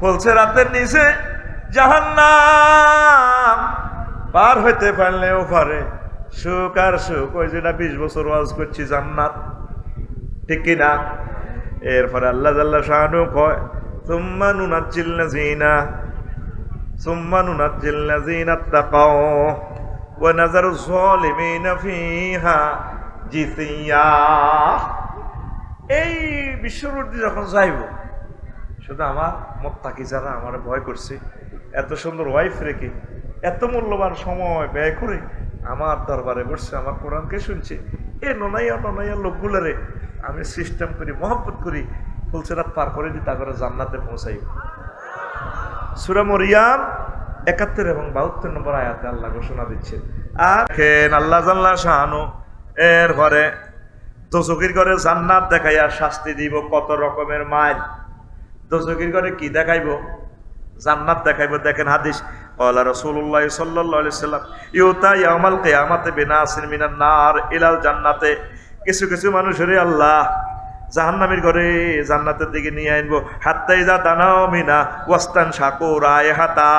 Speaker 1: ফলসেরাতের নিচে জাহান্নাম পার হইতে পারলেও পারে সুখ আর সুখ, ওই যেটা 20 বছর ওয়াজ করছি জান্নাত, ঠিক কিনা? এরপরে আল্লাহ জাল্লা শানু কয় সুম্মা নুনাজ্জিল লাযীনা তাকাও ওয়া নাযারু যালিমিনা ফিহা জিসিয়া। এই বিশ্বরূপটি যখন যাইব, শুধু আমার মুত্তাকি যারা আমার ভয় করছে, এত সুন্দর ওয়াইফ রেখে এত মূল্যবান সময় ব্যয় করে আমার দরবারে বসছে, আমার কোরআনকে শুনছে, এ ননাইয়া লোকগুলারে আমি সিস্টেম করি, মহব্বত করি, ফুলসেরাত পার করে দিই, তা করে জান্নাতে পৌঁছাই। সূরা মরিয়াম 71 এবং 72 নম্বর আয়াতে আল্লাহ ঘোষণা দিচ্ছে। আর আল্লাহ জাল্লা শানু এরপরে দোজখের ঘরে জান্নাত দেখাইয়া শাস্তি দিব, কত রকমের মাইল। দোজখের ঘরে কি দেখাইব? জান্নাত দেখাইব। দেখেন হাদিস, ক্বালা রাসূলুল্লাহ সাল্লাল্লাহু আলাইহি সাল্লাম ইউতা ইয়াউমাল কিয়ামাতি বিনাসিন মিনান নার ইলাল জান্নাতে। কিছু কিছু মানুষের আল্লাহ জাহান্নামের ঘরে জান্নাতের দিকে নিয়ে আনবো। হাত্তা ইযা দানাও মিনা ওয়াস্তান শাকুরা ইহাতা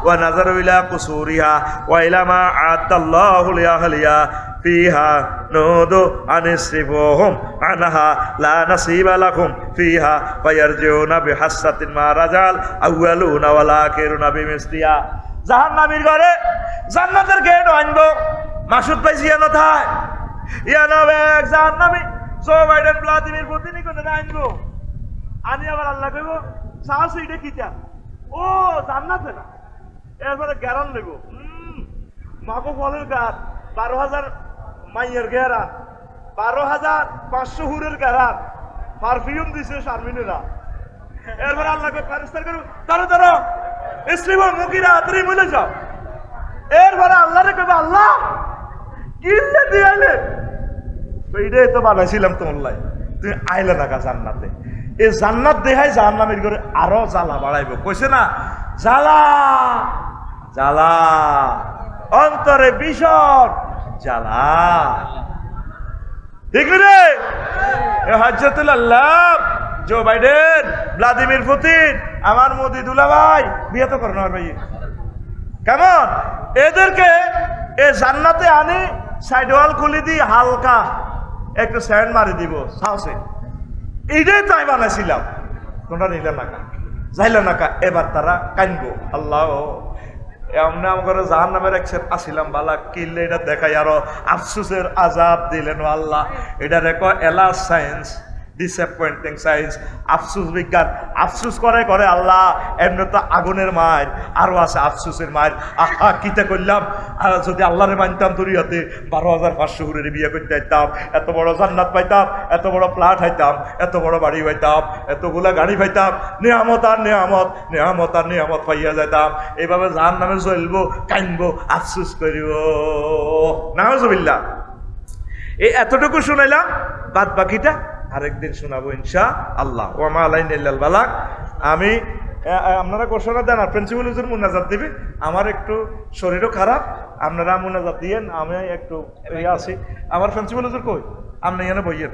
Speaker 1: ওয়া নাযারু ইলা কুসুরিহা ওয়া ইলা মা আতাল্লাহু লিআহলিয়া ফিহা নুদু আনিসরিফুহুম আনহা লা নাসিবা লাকুম ফিহা ফায়ারজিউনা বিহাসসাতিন মা রাজাল আউয়ালুনা ওয়া লাকিরুনা বিমিসলিয়া। জাহান্নামের ঘরে জান্নাতের গেট আনবো। মাসুদ ভাই জিয়ানো থাই ইয়ানো এক জাহান্নামী জো বাইডেন ভ্লাদিমির পুতিন কোনে আনবো, আনি আবার আল্লাহ কইব সাহস এটা কিটা, ও জান্নাতে না। এরপরে গ্যারান নেব, মাগো ফলের গাছ 12,000 মাইয়ের গেরান, 12,500 হুরের গেরান, পারফিউম দিছে শারমিনেরা। এরপরে আল্লাহ ফারিস্তার করো ধরো ধরো ইসলিম মুকিরা আতরি মিলে যাও। এরপরে আল্লাহরে কইব আল্লাহ কিল্লে দিয়ালে এইটাই তো বানাইছিলাম তোমার লাই, তুমি আইলে না জান্নাতে। এই জান্নাত দেখাই জাহান্নামের ঘরে আরো জ্বালা বাড়াইব। কইছে না জ্বালা জ্বালা অন্তরে ভীষণ জ্বালা, ঠিক রে? হযরতুল আল্লাহ জো বাইডেন, ভ্লাদিমির পুতিন, আমার মোদি দুলাভাই বিয়ে তো করে না ভাই, কেমন এদেরকে এ জান্নাতে আনি সাইড ওয়াল খুলি দি হালকা একটু স্যান্ড মারি দিব সাহসে, এইটাই তাই বানাইছিলাম, তোমরা নিলে না কা, যাইলে না কা, এবার তারা কানবো। আল্লাহ এমনি আমার জাহান নামের একসেট আসিলাম বালা কিনলে এটা দেখাই আরো আফসুসের আজাব দিলেন আল্লাহ। এটা রেখো এলাস সায়েন্স, ডিসঅ্যাপয়েন্টিং সায়েন্স, আফসুস বিজ্ঞান, আফসুস করে করে আল্লাহ। এমনি তো আগুনের মায়ের আরো আছে আফসুসের মায়ের। আহা কিতা করলাম, আর যদি আল্লাহরে মানতাম দুনিয়াতে 12,500 করে বিয়ে করতে পাইতাম, এত বড় জান্নাত পাইতাম, এত বড় ফ্ল্যাট হাইতাম, এত বড় বাড়ি পাইতাম, এতগুলা গাড়ি পাইতাম, নিয়ামত আর নিয়ামত, নিয়ামত আর নিয়ামত পাইয়া যাইতাম। এইভাবে জাহান নামে জ্বলবো, কাইনবো, আফসুস করিব। নাউজুবিল্লাহ। এই এতটুকু শুনাইলাম, বাদ বাকিটা আরেকদিন শোনাবো ইনশা আল্লাহ। ওমা আলাইনা ইল্লাল বালাগ। আমি আপনারা ঘোষণা দেন আর প্রিন্সিপাল হুজুর মুনাজাত দিবে। আমার একটু শরীরও খারাপ, আপনারা মুনাজাত দিয়েন, আমি একটু আছি। আমার প্রিন্সিপাল হুজুর কই? আপনি এখানে বইয়েন।